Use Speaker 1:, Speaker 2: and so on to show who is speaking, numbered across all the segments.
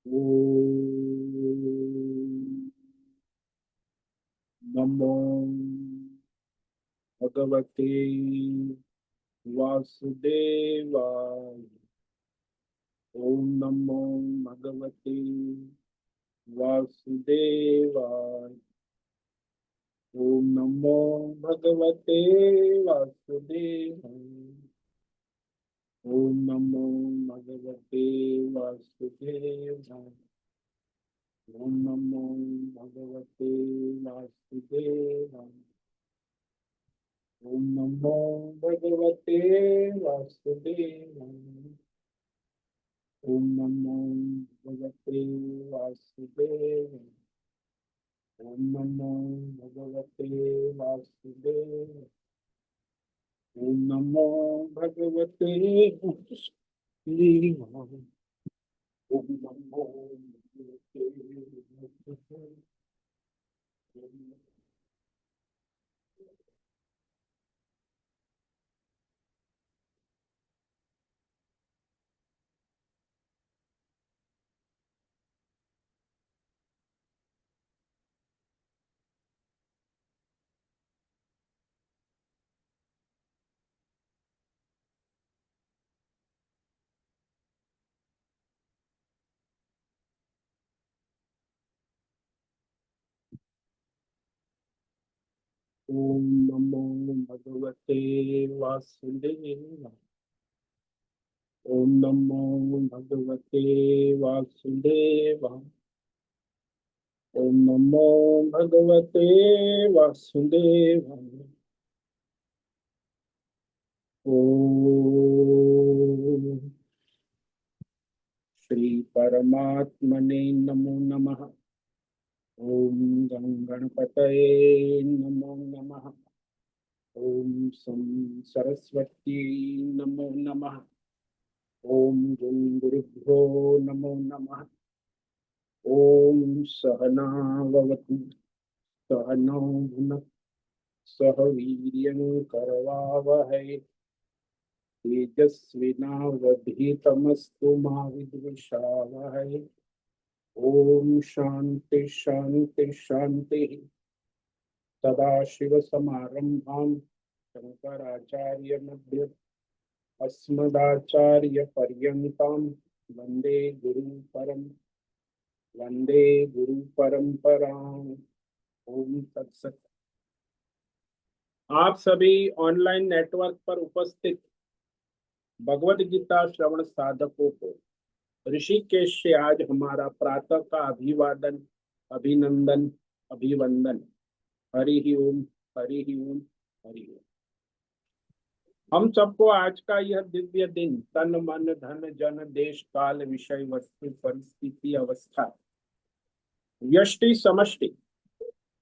Speaker 1: ओम नमो भगवते वासुदेवाय। ओम नमो भगवते वासुदेवाय। ओम नमो भगवते वासुदेवाय। ओम नमो भगवते वासुदेवाय। ओम नमो भगवते वासुदेवाय। ओम नमो भगवते वासुदेवाय। ओम नमो भगवते वासुदेवाय। ओम नमो भगवते वासुदेवाय। ओम नमो भगवते वासुदेवाय। ओम नमो भगवते वासुदेवाय। ओम नमो भगवते वासुदेवाय। ओम नमो भगवते वासुदेवाय। ओम नमो भगवते वासुदेवाय। ओम श्री परमात्मने नमो नमः। ओम गं गणपतये नमो नमः। ओम सं सरस्वती नमो नमः। ओम गुं गुरुभ्यो नमो नमः। ओम सहना भवतु सहनौ भुनक्तु सह वीर्यं करवावहै तेजस्विनावधीतमस्तु मा विद्विषावहै। ओम शांति शांति शांति। सदाशिवसमारम्भां शंकराचार्यमध्यमाम् अस्मदाचार्यपर्यन्तां वन्दे गुरु परंपराम्। ओम तत्सत। आप सभी ऑनलाइन नेटवर्क पर उपस्थित भगवत गीता श्रवण साधकों को ऋषिकेश से आज हमारा प्रातः का अभिवादन, अभिनंदन, अभिवंदन। हरि ओम, हरि ओम, हरि ओम। हम सबको आज का यह दिव्य दिन तन मन धन जन देश काल विषय वस्तु परिस्थिति अवस्था व्यष्टि समष्टि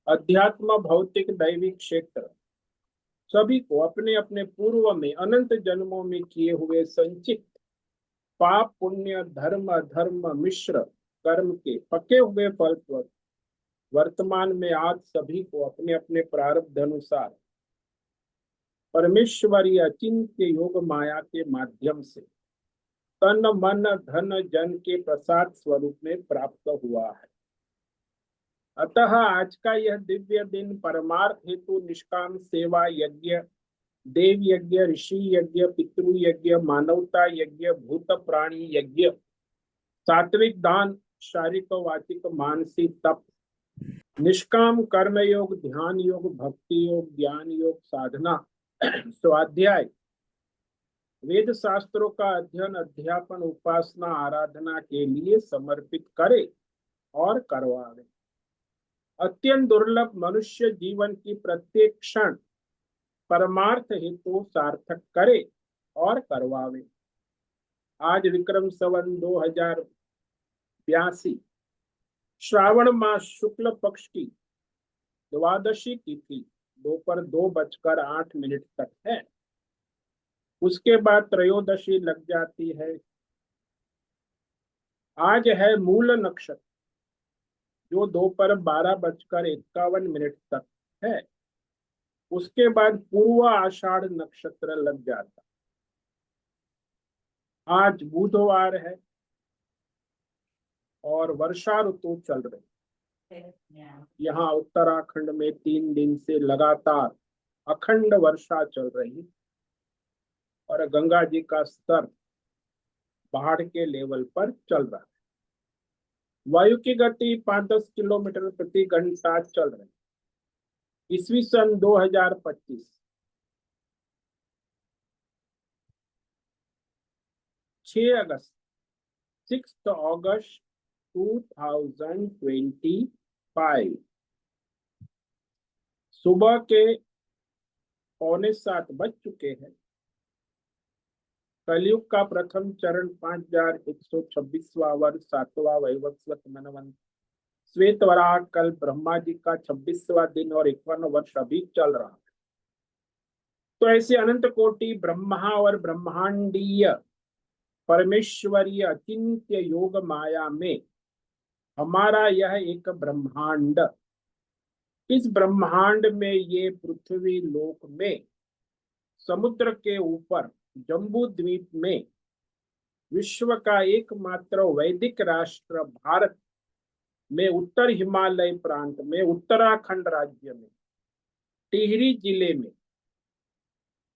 Speaker 1: अध्यात्म भौतिक दैविक क्षेत्र सभी को अपने अपने पूर्व में अनंत जन्मों में किए हुए संचित पाप पुण्य धर्म अधर्म मिश्र कर्म के पके हुए फलस्वरूप वर्तमान में आज सभी को अपने अपने प्रारब्ध अनुसार परमेश्वरी अचिंत्य योग माया के माध्यम से तन मन धन जन के प्रसाद स्वरूप में प्राप्त हुआ है। अतः आज का यह दिव्य दिन परमार्थ हेतु निष्काम सेवा यज्ञ, देव यज्ञ, ऋषि यज्ञ, पितृ यज्ञ, मानवता यज्ञ, भूत प्राणी यज्ञ, सात्विक दान, शारीरिक वाचिक मानसिक तप, निष्काम कर्म योग, ध्यान योग, भक्ति योग, ज्ञान योग, साधना, स्वाध्याय, वेद शास्त्रों का अध्ययन, अध्यापन, उपासना, आराधना के लिए समर्पित करे और करवावे। अत्यंत दुर्लभ मनुष्य जीवन की प्रत्येक क्षण परमार्थ हेतु सार्थक करे और करवावे। आज विक्रम संवत 2082 श्रावण मास शुक्ल पक्ष की द्वादशी तिथि दोपहर 2:08 तक है। उसके बाद त्रयोदशी लग जाती है। आज है मूल नक्षत्र जो दोपहर 12:51 तक है। उसके बाद पूर्व आषाढ़ नक्षत्र लग जाता। आज बुधवार है। और वर्षा ऋतु चल रही। यहाँ उत्तराखंड में 3 दिन से लगातार अखंड वर्षा चल रही और गंगा जी का स्तर बाढ़ के लेवल पर चल रहा है। वायु की गति 5-10 किलोमीटर प्रति घंटा चल रही। ईस्वी सन 2025 6 अगस्त 6 अगस्त 2025 सुबह के 6:45 बज चुके हैं। कलयुग का प्रथम चरण 5126वां वर्ष 7वां वैवस्वत मनवंत श्वेत वराह कल ब्रह्मा जी का 26वां दिन और 51 वर्ष अभी चल रहा है। तो ऐसे अनंत कोटि ब्रह्मा और ब्रह्मांडीय परमेश्वरीय अचिंत्य योग माया में हमारा यह एक ब्रह्मांड, इस ब्रह्मांड में ये पृथ्वी लोक में समुद्र के ऊपर जम्बू द्वीप में विश्व का एकमात्र वैदिक राष्ट्र भारत में उत्तर हिमालय प्रांत में उत्तराखंड राज्य में टिहरी जिले में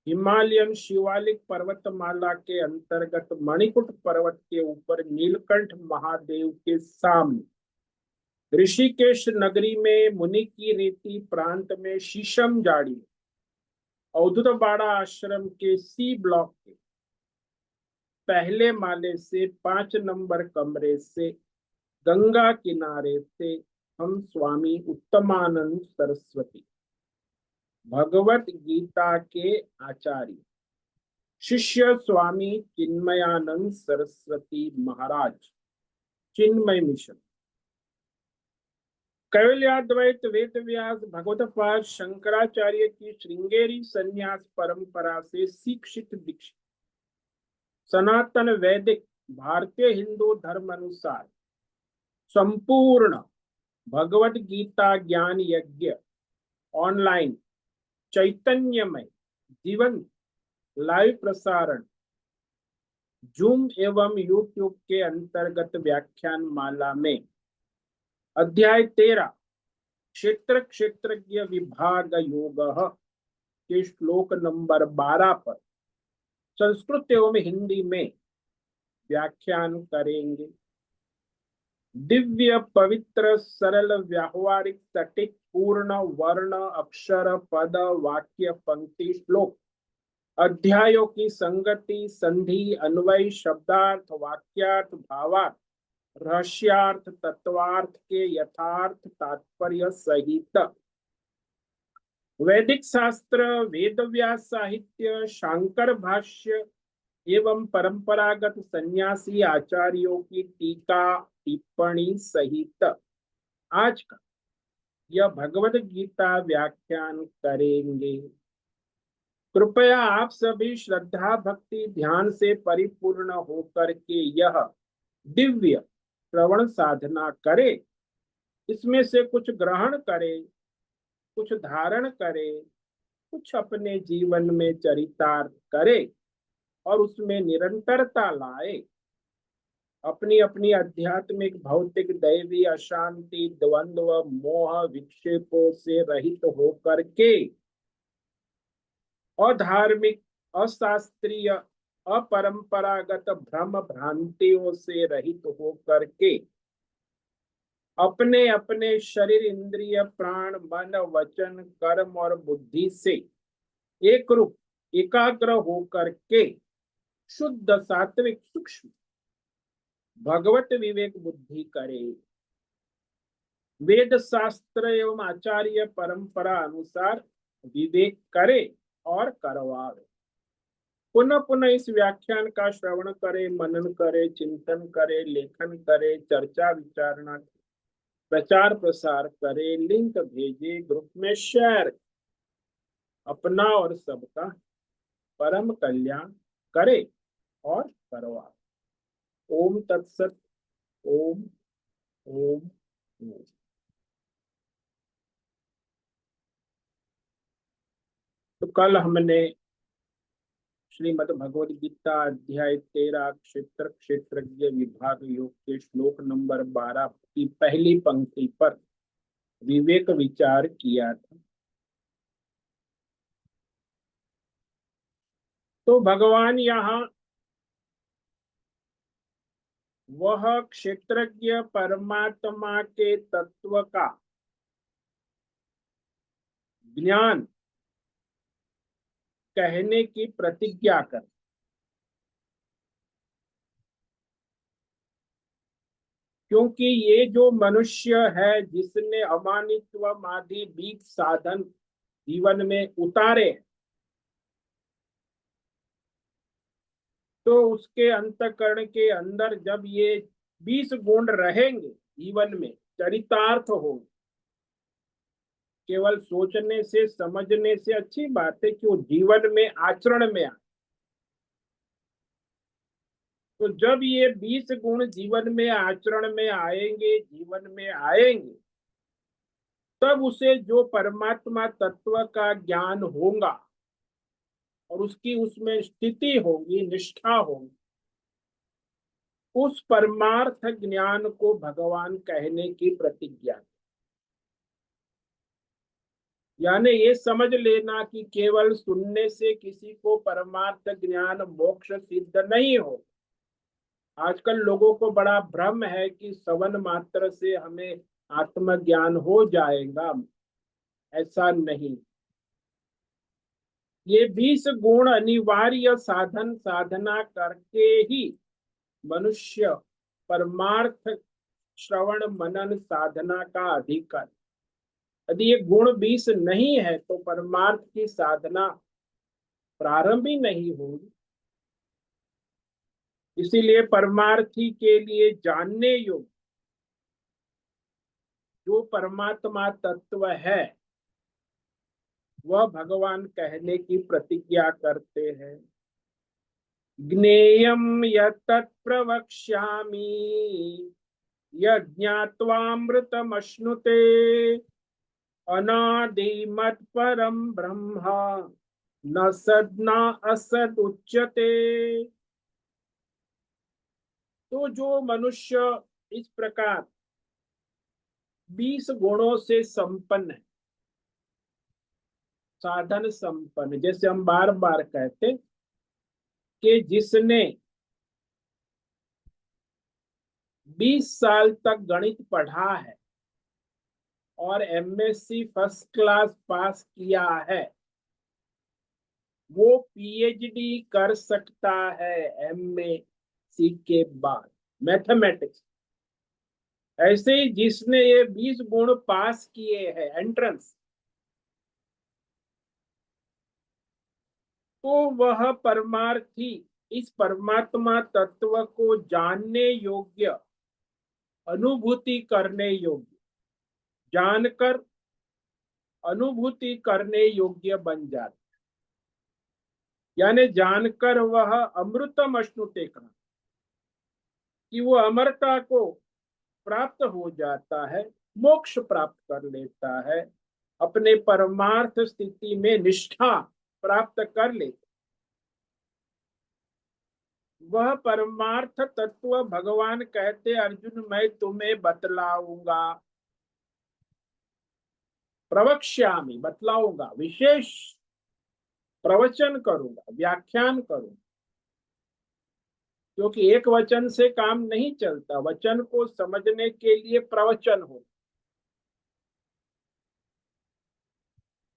Speaker 1: हिमालयन शिवालिक पर्वतमाला के अंतर्गत मणिकुट पर्वत के ऊपर नीलकंठ महादेव के सामने ऋषिकेश नगरी में मुनि की रीति प्रांत में शीशम जाड़ी अवधूत बाड़ा आश्रम के सी ब्लॉक के पहले माले से 5 नंबर कमरे से गंगा किनारे से हम स्वामी उत्तमानंद सरस्वती भगवत गीता के आचार्य शिष्य स्वामी चिन्मयानंद सरस्वती महाराज चिन्मय मिशन कैवल्याद्वैत वेद व्यास भगवत पाद शंकराचार्य की श्रृंगेरी संन्यास परंपरा से शिक्षित दीक्षित सनातन वैदिक भारतीय हिंदू धर्म अनुसार संपूर्ण भगवत गीता ज्ञान यज्ञ ऑनलाइन चैतन्यमय जीवन लाइव प्रसारण जूम एवं यूट्यूब के अंतर्गत व्याख्यान माला में अध्याय 13 क्षेत्र क्षेत्रज्ञ विभाग योग के श्लोक नंबर 12 पर संस्कृत एवं हिंदी में व्याख्यान करेंगे। दिव्य पवित्र सरल व्यावहारिक सटीक पूर्ण वर्ण अक्षर पद वाक्य पंक्ति श्लोक अध्यायों की संगति संधि अन्वय शब्दार्थ वाक्यार्थ भावार्थ रहस्यार्थ तत्वार्थ के यथार्थ तात्पर्य सहित वैदिक शास्त्र वेद व्यास साहित्य शांकर भाष्य एवं परंपरागत सन्यासी आचार्यों की टीका टिप्पणी सहित आज का यह भगवद गीता व्याख्यान करेंगे। कृपया आप सभी श्रद्धा भक्ति ध्यान से परिपूर्ण होकर के यह दिव्य श्रवण साधना करें। इसमें से कुछ ग्रहण करें, कुछ धारण करें, कुछ अपने जीवन में चरितार्थ करें और उसमें निरंतरता लाए। अपनी अपनी आध्यात्मिक भौतिक दैवी अशांति द्वंद्व मोह विक्षेपों से रहित होकर के अधार्मिक अशास्त्रीय अपरंपरागत भ्रम भ्रांतियों से रहित होकर के अपने अपने शरीर इंद्रिय प्राण मन वचन कर्म और बुद्धि से एक रूप एकाग्र होकर के शुद्ध सात्विक सूक्ष्म भगवत विवेक बुद्धि करे। वेद शास्त्र एवं आचार्य परंपरा अनुसार विवेक करे और करवावे। पुनः पुनः इस व्याख्यान का श्रवण करे, मनन करे, चिंतन करे, लेखन करे, चर्चा विचारणा प्रचार प्रसार करे, लिंक भेजे, ग्रुप में शेयर, अपना और सबका परम कल्याण करे और करवा। ओम तत्सत। ओम ओम ओम। तो कल हमने श्रीमद् भगवद गीता अध्याय 13 क्षेत्र क्षेत्रज्ञ विभाग योग के श्लोक नंबर 12 की पहली पंक्ति पर विवेक विचार किया था। तो भगवान यहाँ वह क्षेत्रज्ञ परमात्मा के तत्व का ज्ञान कहने की प्रतिज्ञा कर, क्योंकि ये जो मनुष्य है जिसने अमानित्व आदि 20 साधन जीवन में उतारे, तो उसके अंतःकरण के अंदर जब ये 20 गुण रहेंगे, जीवन में चरितार्थ हो, केवल सोचने से समझने से अच्छी बात है कि वो जीवन में आचरण में आए। तो जब ये 20 गुण जीवन में आचरण में आएंगे, जीवन में आएंगे, तब उसे जो परमात्मा तत्व का ज्ञान होगा और उसकी उसमें स्थिति होगी, निष्ठा होगी, उस परमार्थ ज्ञान को भगवान कहने की प्रतिज्ञा। यानी ये समझ लेना कि केवल सुनने से किसी को परमार्थ ज्ञान मोक्ष सिद्ध नहीं हो। आजकल लोगों को बड़ा भ्रम है कि श्रवण मात्र से हमें आत्मज्ञान हो जाएगा। ऐसा नहीं। ये 20 गुण अनिवार्य साधन साधना करके ही मनुष्य परमार्थ श्रवण मनन साधना का अधिकार। यदि ये गुण 20 नहीं है तो परमार्थ की साधना प्रारंभ ही नहीं होगी। इसीलिए परमार्थी के लिए जानने योग्य जो परमात्मा तत्व है वह भगवान कहने की प्रतिज्ञा करते हैं। ज्ञेयं यत्तत् प्रवक्ष्यामि यज्ञात्वामृतमश्नुते अनादिमत् परम ब्रह्म न सद्ना असद उच्यते। तो जो मनुष्य इस प्रकार 20 गुणों से संपन्न है, साधन संपन्न, जैसे हम बार बार कहते कि जिसने 20 साल तक गणित पढ़ा है और एमएससी फर्स्ट क्लास पास किया है, वो पीएचडी कर सकता है एमएससी के बाद मैथमेटिक्स। ऐसे ही जिसने ये 20 गुण पास किए हैं एंट्रेंस, तो वह परमार्थी इस परमात्मा तत्व को जानने योग्य, अनुभूति करने योग्य, जानकर अनुभूति करने योग्य बन जाता। यानी जानकर वह अमृतम अश्नुते का कि वो अमरता को प्राप्त हो जाता है, मोक्ष प्राप्त कर लेता है, अपने परमार्थ स्थिति में निष्ठा प्राप्त कर लेता। वह परमार्थ तत्व भगवान कहते अर्जुन मैं तुम्हें बतलाऊंगा, प्रवक्ष्यामि बतलाऊंगा, विशेष प्रवचन करूंगा, व्याख्यान करूंगा। क्योंकि एक वचन से काम नहीं चलता, वचन को समझने के लिए प्रवचन हो।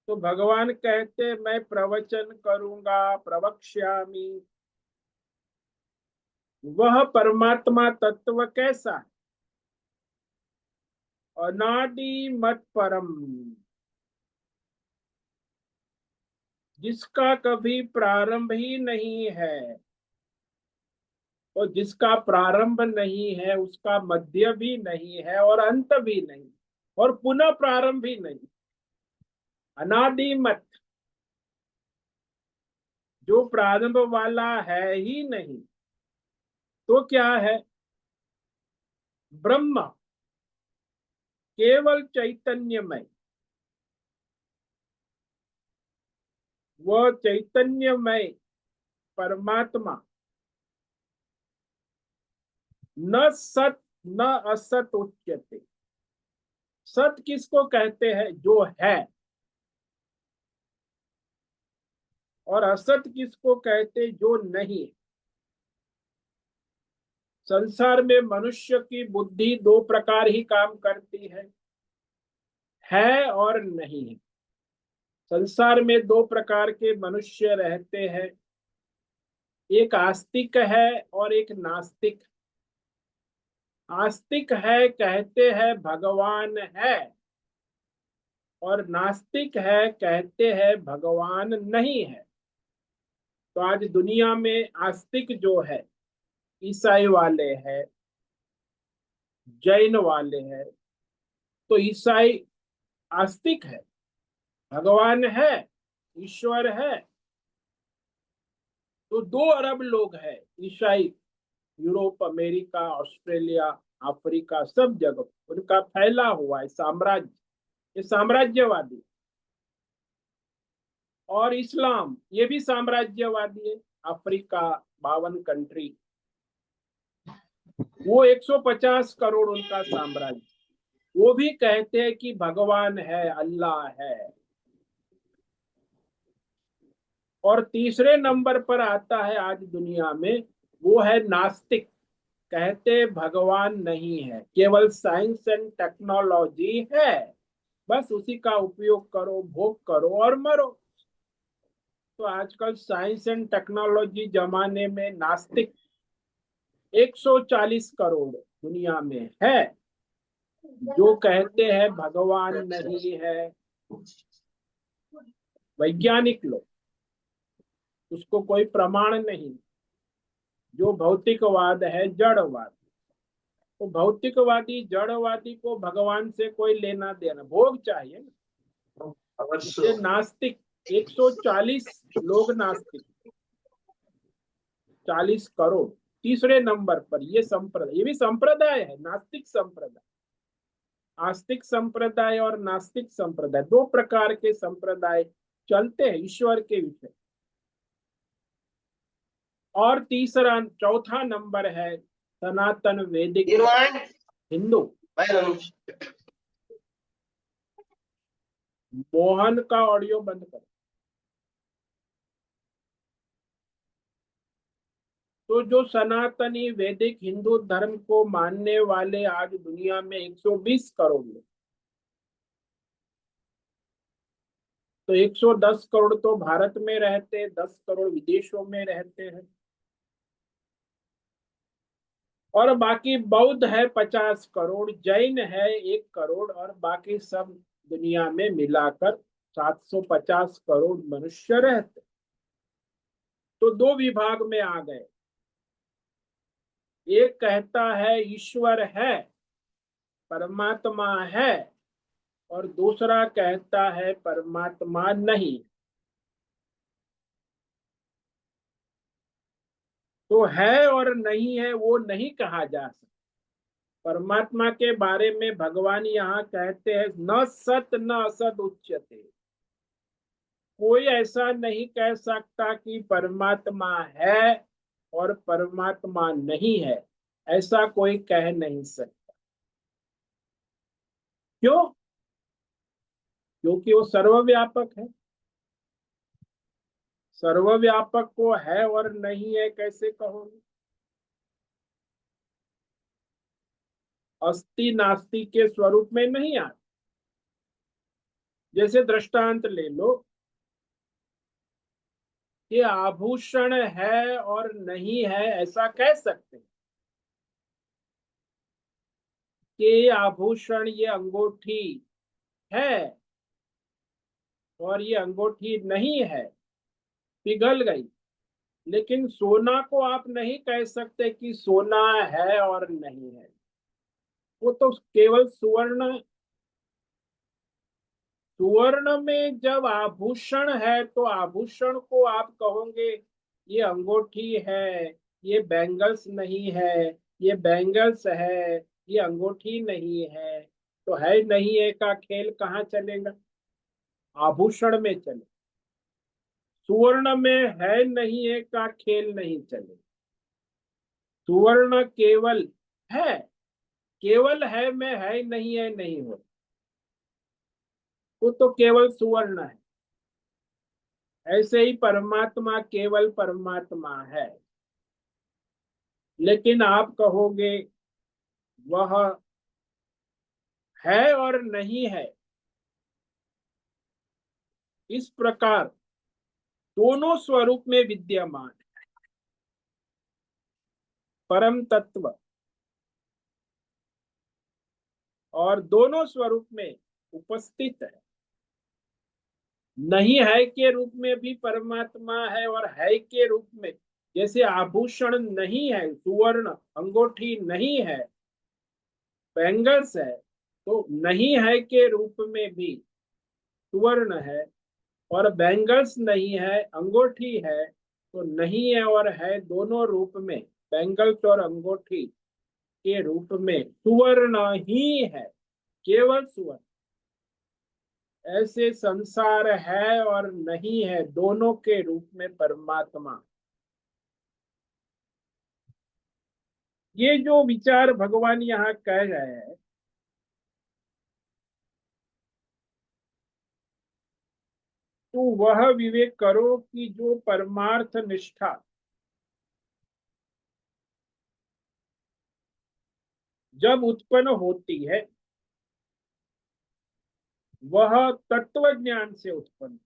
Speaker 1: तो भगवान कहते मैं प्रवचन करूंगा, प्रवक्ष्यामि। वह परमात्मा तत्व कैसा है? अनादि मत परम, जिसका कभी प्रारंभ ही नहीं है, और जिसका प्रारंभ नहीं है उसका मध्य भी नहीं है और अंत भी नहीं, और पुनः प्रारंभ भी नहीं। अनादि मत, जो प्रारंभ वाला है ही नहीं, तो क्या है? ब्रह्म, केवल चैतन्यमय। वह चैतन्यमय परमात्मा न सत न असत उच्यते। सत किसको कहते हैं? जो है। और असत किसको कहते? जो नहीं। संसार में मनुष्य की बुद्धि दो प्रकार ही काम करती है और नहीं है। संसार में दो प्रकार के मनुष्य रहते हैं, एक आस्तिक है और एक नास्तिक। आस्तिक है, कहते हैं भगवान है, और नास्तिक है, कहते हैं भगवान नहीं है। तो आज दुनिया में आस्तिक जो है, ईसाई वाले हैं, जैन वाले हैं। तो ईसाई आस्तिक है, भगवान है, ईश्वर है। तो 2 अरब लोग हैं ईसाई, यूरोप, अमेरिका, ऑस्ट्रेलिया, अफ्रीका, सब जगह उनका फैला हुआ है साम्राज्य। ये साम्राज्यवादी। और इस्लाम ये भी साम्राज्यवादी है। अफ्रीका 52 कंट्री, वो 150 करोड़ उनका साम्राज्य। वो भी कहते हैं कि भगवान है, अल्लाह है। और तीसरे नंबर पर आता है आज दुनिया में, वो है नास्तिक। कहते भगवान नहीं है, केवल साइंस एंड टेक्नोलॉजी है, बस उसी का उपयोग करो, भोग करो और मरो। तो आजकल साइंस एंड टेक्नोलॉजी जमाने में नास्तिक 140 करोड़ दुनिया में है, जो कहते हैं भगवान नहीं है। वैज्ञानिक लोग, उसको कोई प्रमाण नहीं। जो भौतिकवाद है, जड़वाद। तो भौतिकवादी जड़वादी को भगवान से कोई लेना देना, भोग चाहिए ना। ये नास्तिक 140 लोग नास्तिक, 40 करोड़। तीसरे नंबर पर ये संप्रदाय, ये भी संप्रदाय है, नास्तिक संप्रदाय। आस्तिक संप्रदाय और नास्तिक संप्रदाय, 2 प्रकार के संप्रदाय चलते हैं ईश्वर के विषय। और तीसरा, चौथा नंबर है सनातन वैदिक हिंदू। मोहन का ऑडियो बंद कर। तो जो सनातनी वैदिक हिंदू धर्म को मानने वाले आज दुनिया में 120 करोड़ लोग। तो 110 करोड़ तो भारत में रहते, 10 करोड़ विदेशों में रहते हैं। और बाकी बौद्ध है 50 करोड़, जैन है 1 करोड़, और बाकी सब दुनिया में मिलाकर 750 करोड़ मनुष्य रहते। तो 2 विभाग में आ गए। एक कहता है ईश्वर है, परमात्मा है, और दूसरा कहता है परमात्मा नहीं। तो है और नहीं है वो नहीं कहा जा सकता। परमात्मा के बारे में भगवान यहाँ कहते हैं न सत न असत उच्यते। कोई ऐसा नहीं कह सकता कि परमात्मा है और परमात्मा नहीं है, ऐसा कोई कह नहीं सकता। क्यों? क्योंकि वो सर्वव्यापक है। सर्वव्यापक को है और नहीं है कैसे कहोगे? अस्ति नास्ति के स्वरूप में नहीं आता। जैसे दृष्टांत ले लो कि आभूषण है और नहीं है, ऐसा कह सकते हैं कि आभूषण, ये अंगूठी है और ये अंगूठी नहीं है, पिघल गई। लेकिन सोना को आप नहीं कह सकते कि सोना है और नहीं है। वो तो केवल सुवर्ण। सुवर्ण में जब आभूषण है तो आभूषण को आप कहोगे ये अंगूठी है, ये बैंगल्स नहीं है, ये बैंगल्स है, ये अंगूठी नहीं है। तो है नहीं है का खेल कहाँ चलेगा? आभूषण में चले। सुवर्ण में है नहीं है का खेल नहीं चले। सुवर्ण केवल है, केवल है में है नहीं है नहीं हो, वो तो केवल सुवर्ण है। ऐसे ही परमात्मा केवल परमात्मा है। लेकिन आप कहोगे वह है और नहीं है, इस प्रकार दोनों स्वरूप में विद्यमान है। परम तत्व और दोनों स्वरूप में उपस्थित है। नहीं है के रूप में भी परमात्मा है और है के रूप में, जैसे आभूषण नहीं है, सुवर्ण अंगूठी नहीं है, बैंगल्स है, तो नहीं है के रूप में भी सुवर्ण है, और बैंगल्स नहीं है अंगूठी है, तो नहीं है और है दोनों रूप में, बैंगल्स और अंगूठी के रूप में सुवर्ण ही है, केवल सुवर्ण। ऐसे संसार है और नहीं है दोनों के रूप में परमात्मा। ये जो विचार भगवान यहाँ कह रहे हैं, तो वह विवेक करो कि जो परमार्थ निष्ठा जब उत्पन्न होती है वह तत्व ज्ञान से उत्पन्न,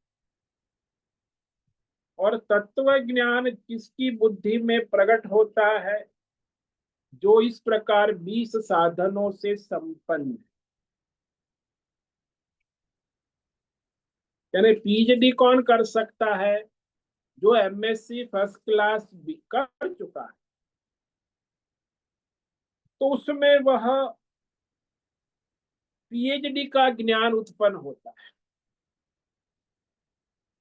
Speaker 1: और तत्व ज्ञान किसकी बुद्धि में प्रकट होता है? जो इस प्रकार 20 साधनों से संपन्न है। यानी पीएचडी कौन कर सकता है? जो एमएससी फर्स्ट क्लास कर चुका है, तो उसमें वह पीएचडी का ज्ञान उत्पन्न होता है।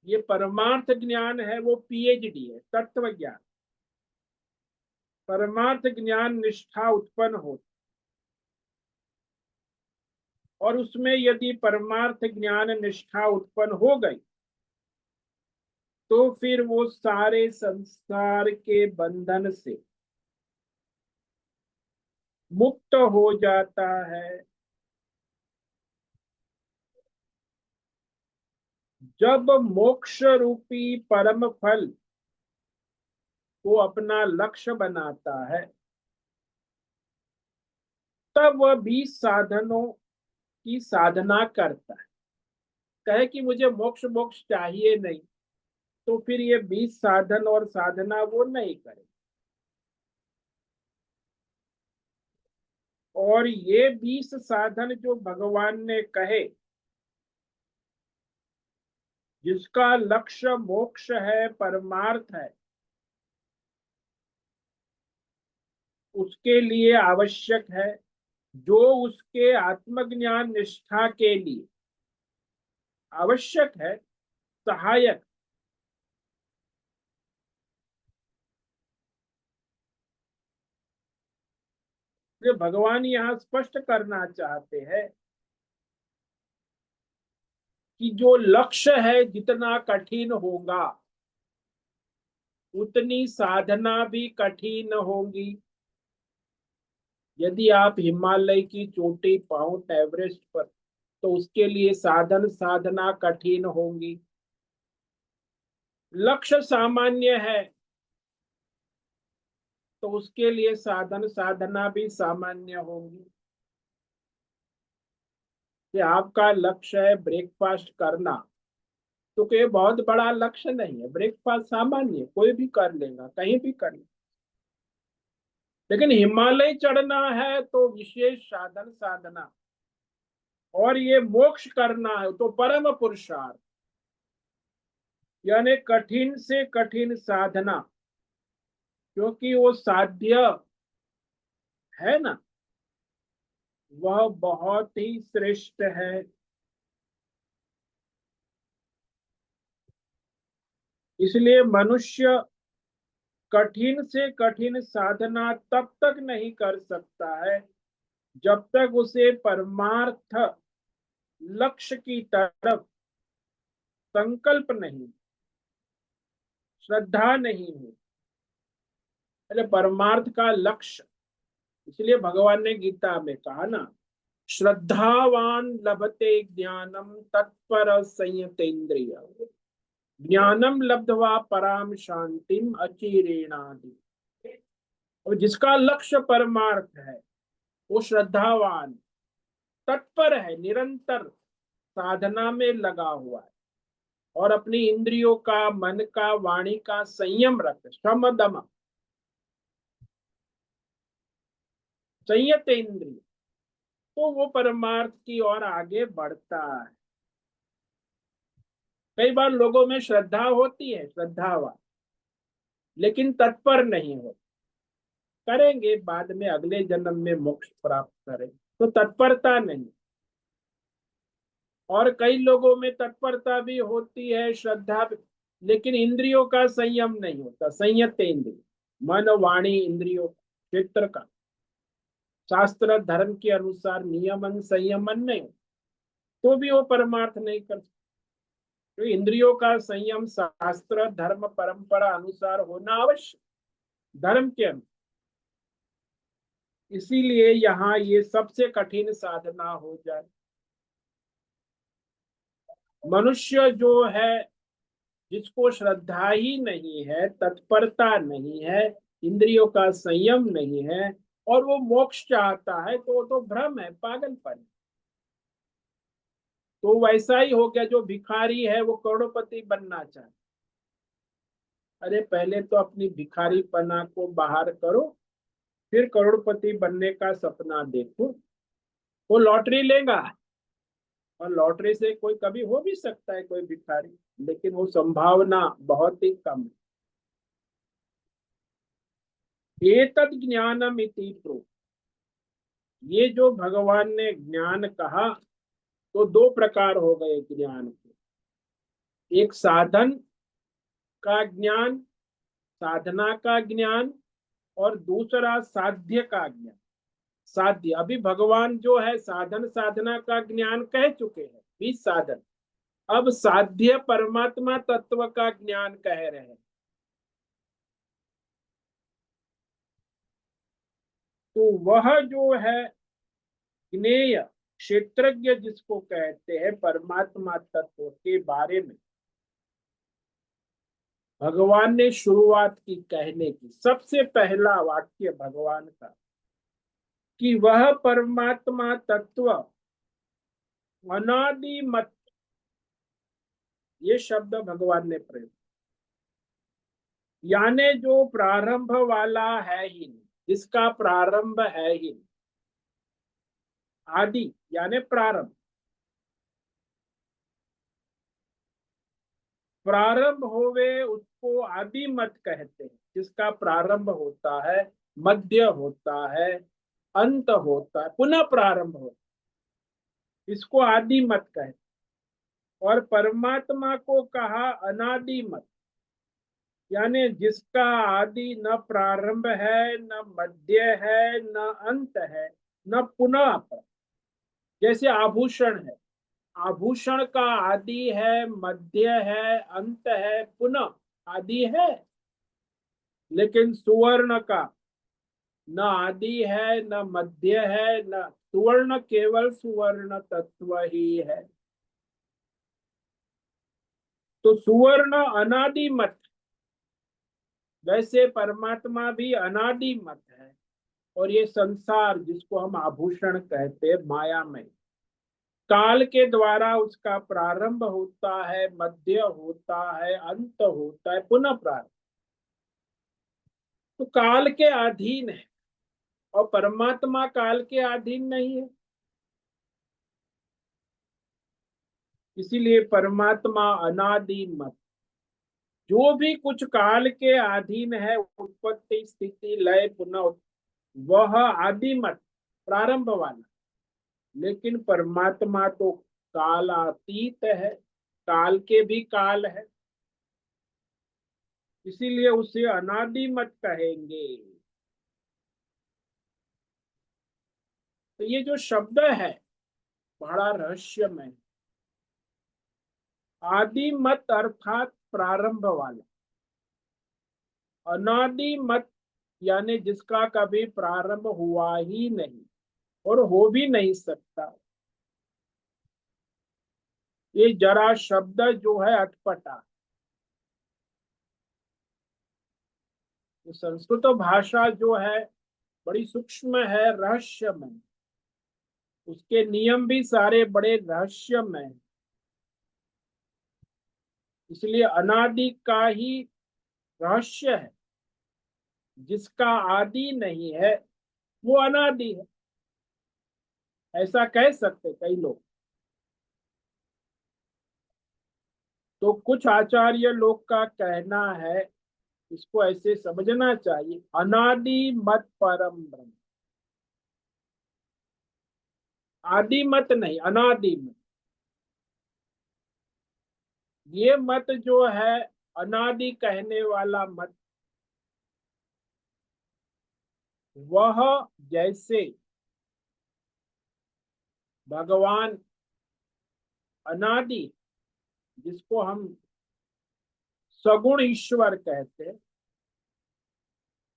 Speaker 1: ये परमार्थ ज्ञान है, वो पीएचडी है, तत्व ज्ञान। परमार्थ ज्ञान निष्ठा उत्पन्न होती, और उसमें यदि परमार्थ ज्ञान निष्ठा उत्पन्न हो गई तो फिर वो सारे संसार के बंधन से मुक्त हो जाता है। जब मोक्ष रूपी परम फल को अपना लक्ष्य बनाता है, तब वह 20 साधनों की साधना करता है। कहे कि मुझे मोक्ष मोक्ष चाहिए नहीं, तो फिर ये 20 साधन और साधना वो नहीं करे। और ये 20 साधन जो भगवान ने कहे, जिसका लक्ष्य मोक्ष है, परमार्थ है, उसके लिए आवश्यक है, जो उसके आत्मज्ञान निष्ठा के लिए आवश्यक है, सहायक। ये भगवान यहाँ स्पष्ट करना चाहते हैं कि जो लक्ष्य है जितना कठिन होगा, उतनी साधना भी कठिन होगी। यदि आप हिमालय की चोटी माउंट एवरेस्ट पर, तो उसके लिए साधन साधना कठिन होगी। लक्ष्य सामान्य है, तो उसके लिए साधन साधना भी सामान्य होगी। कि आपका लक्ष्य है ब्रेकफास्ट करना, तो कोई बहुत बड़ा लक्ष्य नहीं है, ब्रेकफास्ट सामान्य, कोई भी कर लेगा, कहीं भी कर लेगा। लेकिन हिमालय चढ़ना है तो विशेष साधन साधना, और ये मोक्ष करना है तो परम पुरुषार्थ, यानी कठिन से कठिन साधना, क्योंकि वो साध्य है ना, वह बहुत ही श्रेष्ठ है। इसलिए मनुष्य कठिन से कठिन साधना तब तक नहीं कर सकता है जब तक उसे परमार्थ लक्ष्य की तरफ संकल्प नहीं। श्रद्धा नहीं हुई। अरे परमार्थ का लक्ष्य, इसलिए भगवान ने गीता में कहा ना, श्रद्धावान लभते ज्ञानम तत्पर संयतेन्द्रिय, ज्ञानम लब्ध्वा पराम शांतिम अचिरेणादि। और जिसका लक्ष्य परमार्थ है वो श्रद्धावान, तत्पर है, निरंतर साधना में लगा हुआ है, और अपनी इंद्रियों का, मन का, वाणी का संयम रख, शम दम, संयत इंद्रिय, तो वो परमार्थ की ओर आगे बढ़ता है। कई बार लोगों में श्रद्धा होती है, श्रद्धावान, लेकिन तत्पर नहीं हो, करेंगे बाद में, अगले जन्म में मोक्ष प्राप्त करें, तो तत्परता नहीं। और कई लोगों में तत्परता भी होती है, श्रद्धा भी, लेकिन इंद्रियों का संयम नहीं होता, संयत इंद्रिय, मन वाणी इंद्रियों क्षेत्र का, शास्त्र धर्म के अनुसार नियमन संयमन नहीं, तो भी वो परमार्थ नहीं कर सकते। तो इंद्रियों का संयम शास्त्र धर्म परंपरा अनुसार होना आवश्यक, धर्म के अनुसार। इसीलिए यहाँ ये सबसे कठिन साधना हो जाए। मनुष्य जो है, जिसको श्रद्धा ही नहीं है, तत्परता नहीं है, इंद्रियों का संयम नहीं है, और वो मोक्ष चाहता है, तो वो तो भ्रम है, पागलपन है। तो वैसा ही हो गया, जो भिखारी है वो करोड़पति बनना चाहे। अरे पहले तो अपनी भिखारीपना को बाहर करो, फिर करोड़पति बनने का सपना देखो। वो लॉटरी लेगा, और लॉटरी से कोई कभी हो भी सकता है कोई भिखारी, लेकिन वो संभावना बहुत ही कम है। एतद ज्ञानम इति प्रो, ये जो भगवान ने ज्ञान कहा, तो दो प्रकार हो गए ज्ञान के। एक साधन का ज्ञान, साधना का ज्ञान, और दूसरा साध्य का ज्ञान। साध्य, अभी भगवान जो है साधन साधना का ज्ञान कह चुके हैं, 20 साधन। अब साध्य परमात्मा तत्व का ज्ञान कह रहे हैं। तो वह जो है ज्ञेय, क्षेत्रज्ञ जिसको कहते हैं, परमात्मा तत्व के बारे में भगवान ने शुरुआत की कहने की। सबसे पहला वाक्य भगवान का, कि वह परमात्मा तत्व अनादि मत, ये शब्द भगवान ने प्रयोग, यानी जो प्रारंभ वाला है ही नहीं, जिसका प्रारंभ है ही नहीं। आदि यानी प्रारंभ, प्रारंभ होवे उसको आदि मत कहते हैं, जिसका प्रारंभ होता है, मध्य होता है, अंत होता है, पुनः प्रारंभ होता है, इसको आदि मत कहते हैं। और परमात्मा को कहा अनादि मत, यानी जिसका आदि न प्रारंभ है, न मध्य है, न अंत है, न पुनः। जैसे आभूषण है, आभूषण का आदि है, मध्य है, अंत है, पुनः आदि है। लेकिन सुवर्ण का न आदि है, न मध्य है, न सुवर्ण, केवल सुवर्ण तत्व ही है। तो सुवर्ण अनादि मत, वैसे परमात्मा भी अनादि मत है। और ये संसार जिसको हम आभूषण कहते हैं, मायामय, काल के द्वारा उसका प्रारंभ होता है, मध्य होता है, अंत होता है, पुनः प्रारंभ। तो काल के अधीन है, और परमात्मा काल के अधीन नहीं है। इसीलिए परमात्मा अनादि मत, जो भी कुछ काल के अधीन है, उत्पत्ति स्थिति लय पुनः, वह आदि मत, प्रारंभ वाला। लेकिन परमात्मा तो कालातीत है, काल के भी काल है, इसीलिए उसे अनादि मत कहेंगे। तो ये जो शब्द है बड़ा रहस्यमय। आदि मत अर्थात प्रारंभ वाला, अनादि मत यानी जिसका कभी प्रारंभ हुआ ही नहीं और हो भी नहीं सकता। ये जरा शब्द जो है अटपटा। ये संस्कृत भाषा जो है बड़ी सूक्ष्म है, रहस्यमय। उसके नियम भी सारे बड़े रहस्यमय हैं। इसलिए अनादि का ही रहस्य है। जिसका आदि नहीं है वो अनादि है, ऐसा कह सकते कई लोग। तो कुछ आचार्य लोग का कहना है, इसको ऐसे समझना चाहिए, अनादि मत परम ब्रह्म। आदि मत नहीं, अनादि मत। ये मत जो है अनादि कहने वाला मत, वह जैसे भगवान अनादि, जिसको हम सगुण ईश्वर कहते हैं,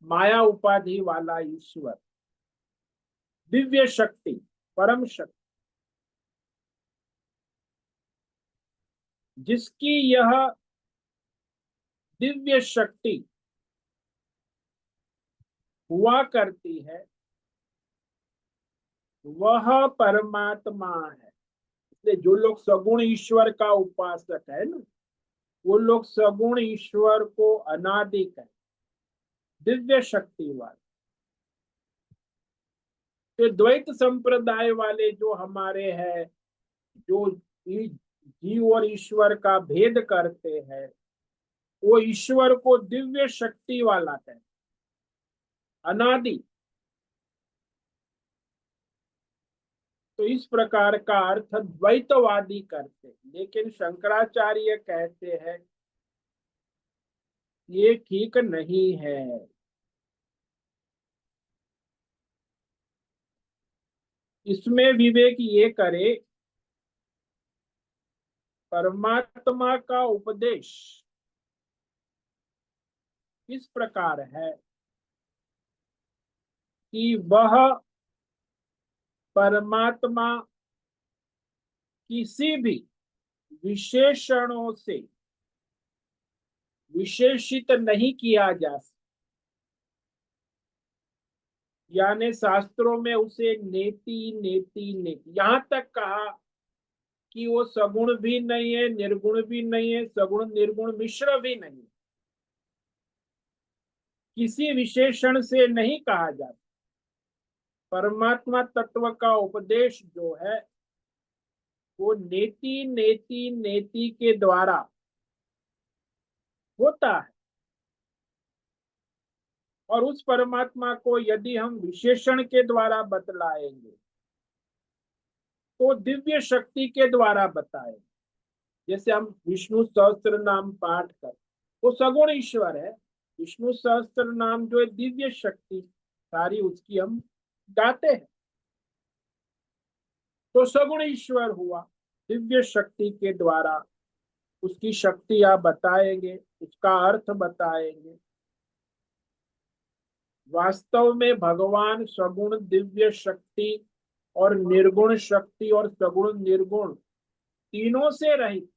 Speaker 1: माया उपाधि वाला ईश्वर, दिव्य शक्ति, परम शक्ति, जिसकी यह दिव्य शक्ति हुआ करती है, वह परमात्मा है। इसलिए जो लोग सगुण ईश्वर का उपासक है ना, वो लोग सगुण ईश्वर को अनादि कहते, दिव्य शक्ति वाले। तो द्वैत संप्रदाय वाले जो हमारे हैं, जो जीव और ईश्वर का भेद करते हैं, वो ईश्वर को दिव्य शक्ति वाला कहते, अनादि। तो इस प्रकार का अर्थ द्वैतवादी करते, लेकिन शंकराचार्य कहते हैं ये ठीक नहीं है। इसमें विवेक ये करे, परमात्मा का उपदेश इस प्रकार है कि वह परमात्मा किसी भी विशेषणों से विशेषित नहीं किया जा सकता। यानी शास्त्रों में उसे नेति नेति नेति यहां तक कहा कि वो सगुण भी नहीं है, निर्गुण भी नहीं है, सगुण निर्गुण मिश्र भी नहीं, किसी विशेषण से नहीं कहा जाता। परमात्मा तत्व का उपदेश जो है वो नेति नेति नेति के द्वारा होता है। और उस परमात्मा को यदि हम विशेषण के द्वारा बतलाएंगे तो दिव्य शक्ति के द्वारा बताएंगे। जैसे हम विष्णु सहस्त्र नाम पाठ कर, वो सगुण ईश्वर है। विष्णु सहस्त्र नाम जो है दिव्य शक्ति सारी उसकी हम गाते हैं, तो सगुण ईश्वर हुआ। दिव्य शक्ति के द्वारा उसकी शक्तियां बताएंगे, उसका अर्थ बताएंगे। वास्तव में भगवान सगुण दिव्य शक्ति और निर्गुण शक्ति और सगुण निर्गुण तीनों से रहित।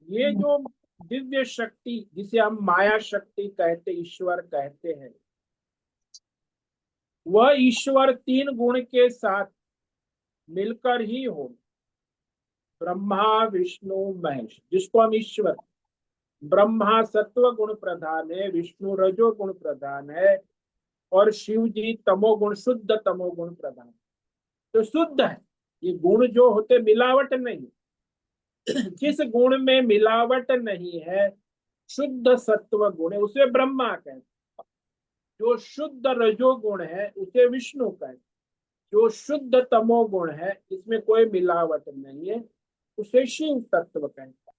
Speaker 1: ये जो दिव्य शक्ति जिसे हम माया शक्ति कहते, ईश्वर कहते हैं, वह ईश्वर तीन गुण के साथ मिलकर ही हो। ब्रह्मा विष्णु महेश, जिसको हम ईश्वर, ब्रह्मा सत्व गुण प्रधान है, विष्णु रजो गुण प्रधान है, और शिव जी तमोगुण, शुद्ध तमोगुण प्रधान। तो शुद्ध है। ये गुण जो होते मिलावट नहीं। जिस गुण में मिलावट नहीं है, शुद्ध सत्व गुण है, उसे ब्रह्मा कहते। जो शुद्ध रजोगुण है उसे विष्णु कहते। जो शुद्ध तमोगुण है, इसमें कोई मिलावट नहीं है, उसे शिव तत्व कहते।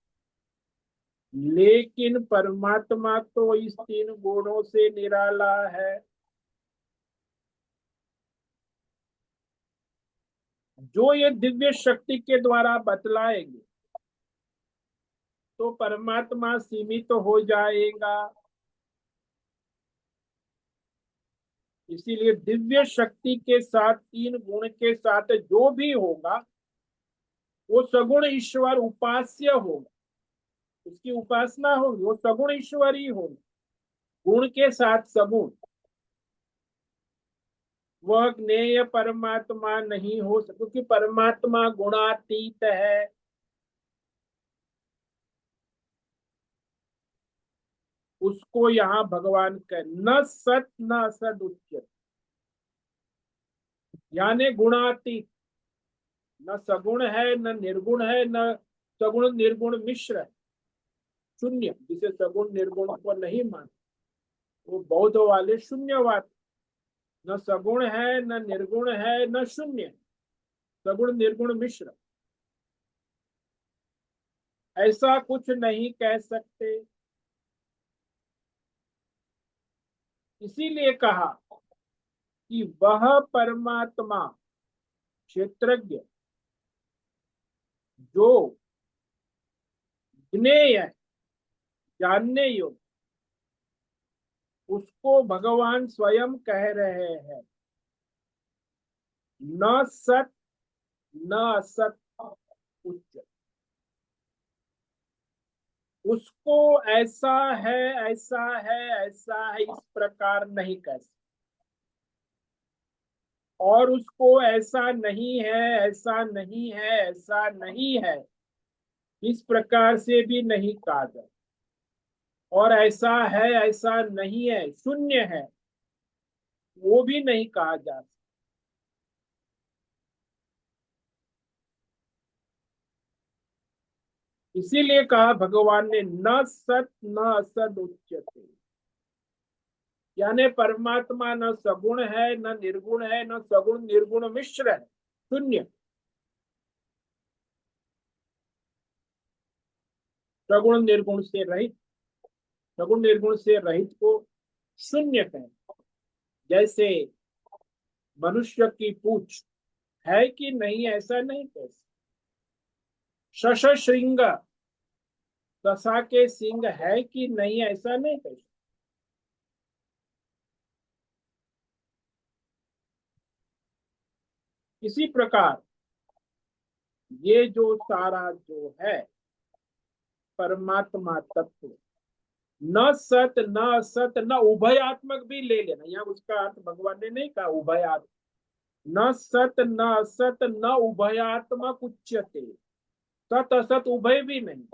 Speaker 1: लेकिन परमात्मा तो इस तीन गुणों से निराला है। जो ये दिव्य शक्ति के द्वारा बतलाएंगे तो परमात्मा सीमित हो जाएगा। इसीलिए दिव्य शक्ति के साथ, तीन गुण के साथ जो भी होगा वो सगुण ईश्वर उपास्य होगा, उसकी उपासना होगी, वो सगुण ईश्वर ही होगा। गुण के साथ सगुण, वह ज्ञेय परमात्मा नहीं हो सकता, क्योंकि परमात्मा गुणातीत है। उसको यहाँ भगवान कह न सत न असद उच्च, यानी गुणातीत, न सगुण है न निर्गुण है, न सगुण निर्गुण मिश्र है, शून्य, जिसे सगुण निर्गुण को नहीं मान, वो बौद्ध वाले शून्यवाद। न सगुण है न निर्गुण है न शून्य, सगुण निर्गुण मिश्र, ऐसा कुछ नहीं कह सकते। इसीलिए कहा कि वह परमात्मा क्षेत्रज्ञ जो ज्ञेय है, जानने योग्य, उसको भगवान स्वयं कह रहे हैं न सत न असत उच्च। उसको ऐसा है ऐसा है ऐसा है इस प्रकार नहीं कह सकते, और उसको ऐसा नहीं है ऐसा नहीं है ऐसा नहीं है इस प्रकार से भी नहीं कहा जाए, और ऐसा है ऐसा नहीं है शून्य है वो भी नहीं कहा जा सकता। इसीलिए कहा भगवान ने न सत न असद उच्यते, यानी परमात्मा न सगुण है न निर्गुण है न सगुण निर्गुण मिश्र है, शून्य, सगुण निर्गुण से रहित, सगुण निर्गुण से रहित को शून्य कहें। जैसे मनुष्य की पूछ है कि नहीं ऐसा नहीं कह सकते, शश श्रृंग, ससा के सिंह है कि नहीं ऐसा नहीं कह सकते। इसी प्रकार ये जो सारा जो है परमात्मा तत्व, न सत न असत न उभयात्मक भी ले लेना, यहाँ उसका अर्थ भगवान ने नहीं कहा उभयात्मक, न सत न असत न उभयात्मक उच्यते, सत असत उभय भी नहीं।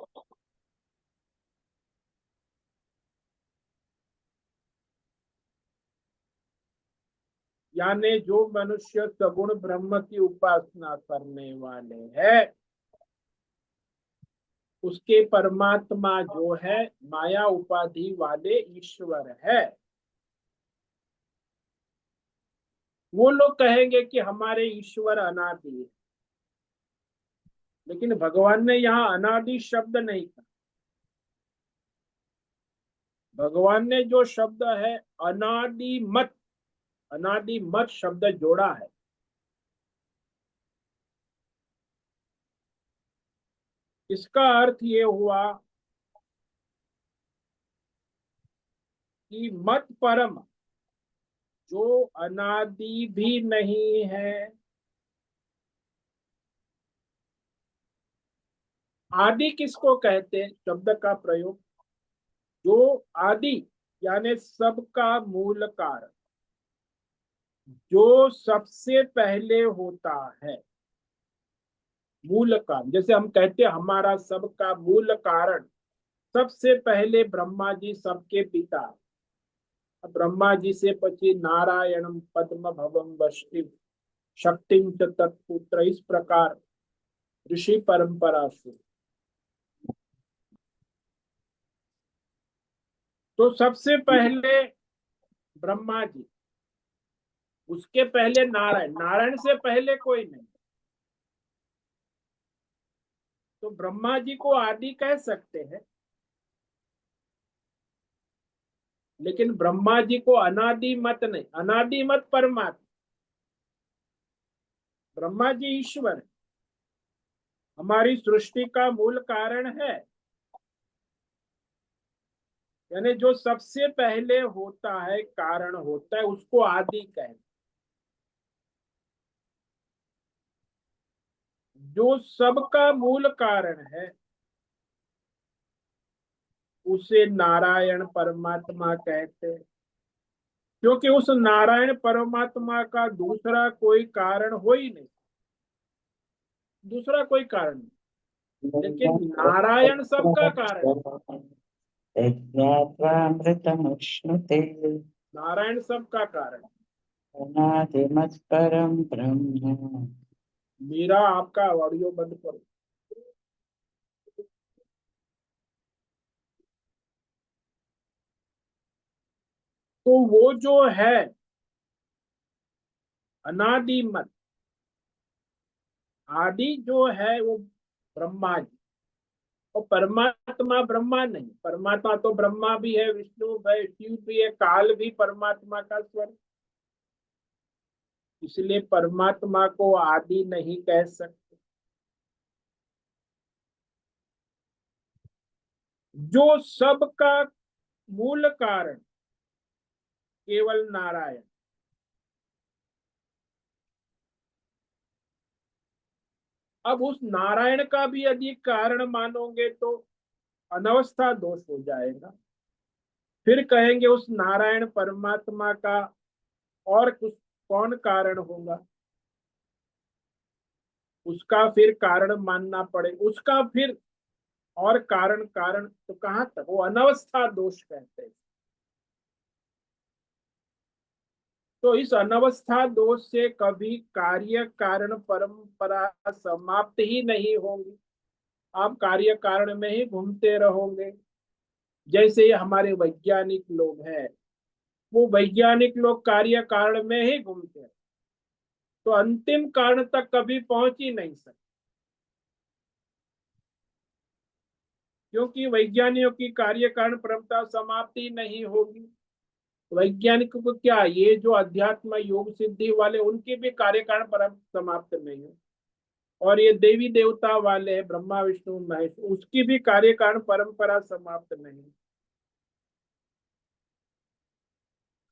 Speaker 1: यानी जो मनुष्य सगुण ब्रह्म की उपासना करने वाले हैं, उसके परमात्मा जो है माया उपाधि वाले ईश्वर है। वो लोग कहेंगे कि हमारे ईश्वर अनादि है, लेकिन भगवान ने यहाँ अनादि शब्द नहीं कहा। भगवान ने जो शब्द है अनादि मत, अनादि मत शब्द जोड़ा है। इसका अर्थ ये हुआ कि मत परम जो अनादि भी नहीं है, आदि किसको कहते हैं शब्द का प्रयोग, जो आदि यानी सबका मूल कारण, जो सबसे पहले होता है, मूल कारण। जैसे हम कहते हैं हमारा सबका मूल कारण, सबसे पहले ब्रह्मा जी सबके पिता, ब्रह्मा जी से पची नारायणम पद्म भवम वष्टि शक्तिम च तत्पुत्र, इस प्रकार ऋषि परंपरा से। तो सबसे पहले ब्रह्मा जी, उसके पहले नारायण, नारायण से पहले कोई नहीं। तो ब्रह्मा जी को आदि कह सकते हैं, लेकिन ब्रह्मा जी को अनादि मत नहीं, अनादि मत परमात्मा, ब्रह्मा जी ईश्वर है, हमारी सृष्टि का मूल कारण है। यानी जो सबसे पहले होता है, कारण होता है, उसको आदि कहते हैं। जो सबका मूल कारण है उसे नारायण परमात्मा कहते हैं, क्योंकि उस नारायण परमात्मा का दूसरा कोई कारण हो ही नहीं, दूसरा कोई कारण नहीं। लेकिन नारायण सबका कारण है,
Speaker 2: यज्ञात्वामृतमश्नुते
Speaker 1: नारायण सबका कारण है।
Speaker 2: अनादिमत्परं ब्रह्म।
Speaker 1: मेरा आपका ऑडियो बंद करो। तो वो जो है अनादि मत, आदि जो है वो ब्रह्मा जी, और परमात्मा ब्रह्मा नहीं, परमात्मा तो ब्रह्मा भी है, विष्णु है, शिव भी है, काल भी परमात्मा का स्वर। इसलिए परमात्मा को आदि नहीं कह सकते। जो सबका मूल कारण केवल नारायण। अब उस नारायण का भी यदि कारण मानोगे तो अनवस्था दोष हो जाएगा। फिर कहेंगे उस नारायण परमात्मा का और कुछ कौन कारण होगा, उसका फिर कारण मानना पड़े, उसका फिर और कारण कारण तो कहां तक, वो अनवस्था दोष कहते हैं। तो इस अनवस्था दोष से कभी कार्य कारण परंपरा समाप्त ही नहीं होगी। आप कार्य कारण में ही घूमते रहोगे। जैसे ये हमारे वैज्ञानिक लोग हैं, वो वैज्ञानिक लोग कार्य कारण में ही घूमते हैं, तो अंतिम कारण तक कभी पहुंच ही नहीं सकते, क्योंकि वैज्ञानिकों की कार्य कारण परंपरा समाप्ति नहीं होगी। वैज्ञानिकों को क्या, ये जो अध्यात्म योग सिद्धि वाले उनकी भी कार्य कारण परंपरा समाप्त नहीं है, और ये देवी देवता वाले हैं ब्रह्मा विष्णु महेश, उसकी भी कार्य कारण परंपरा समाप्त नहीं।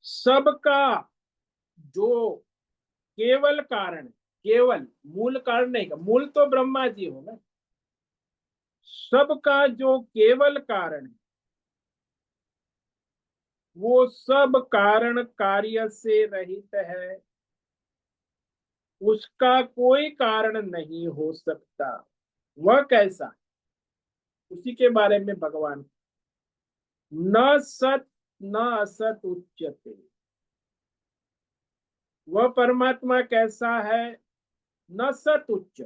Speaker 1: सबका जो केवल कारण, केवल मूल कारण नहीं का, मूल तो ब्रह्मा जी होगा, सबका जो केवल कारण है वो सब कारण कार्य से रहित है, उसका कोई कारण नहीं हो सकता। वह कैसा, उसी के बारे में भगवान, न सत न असत उच्यते। वह परमात्मा कैसा है, न सत उच्च,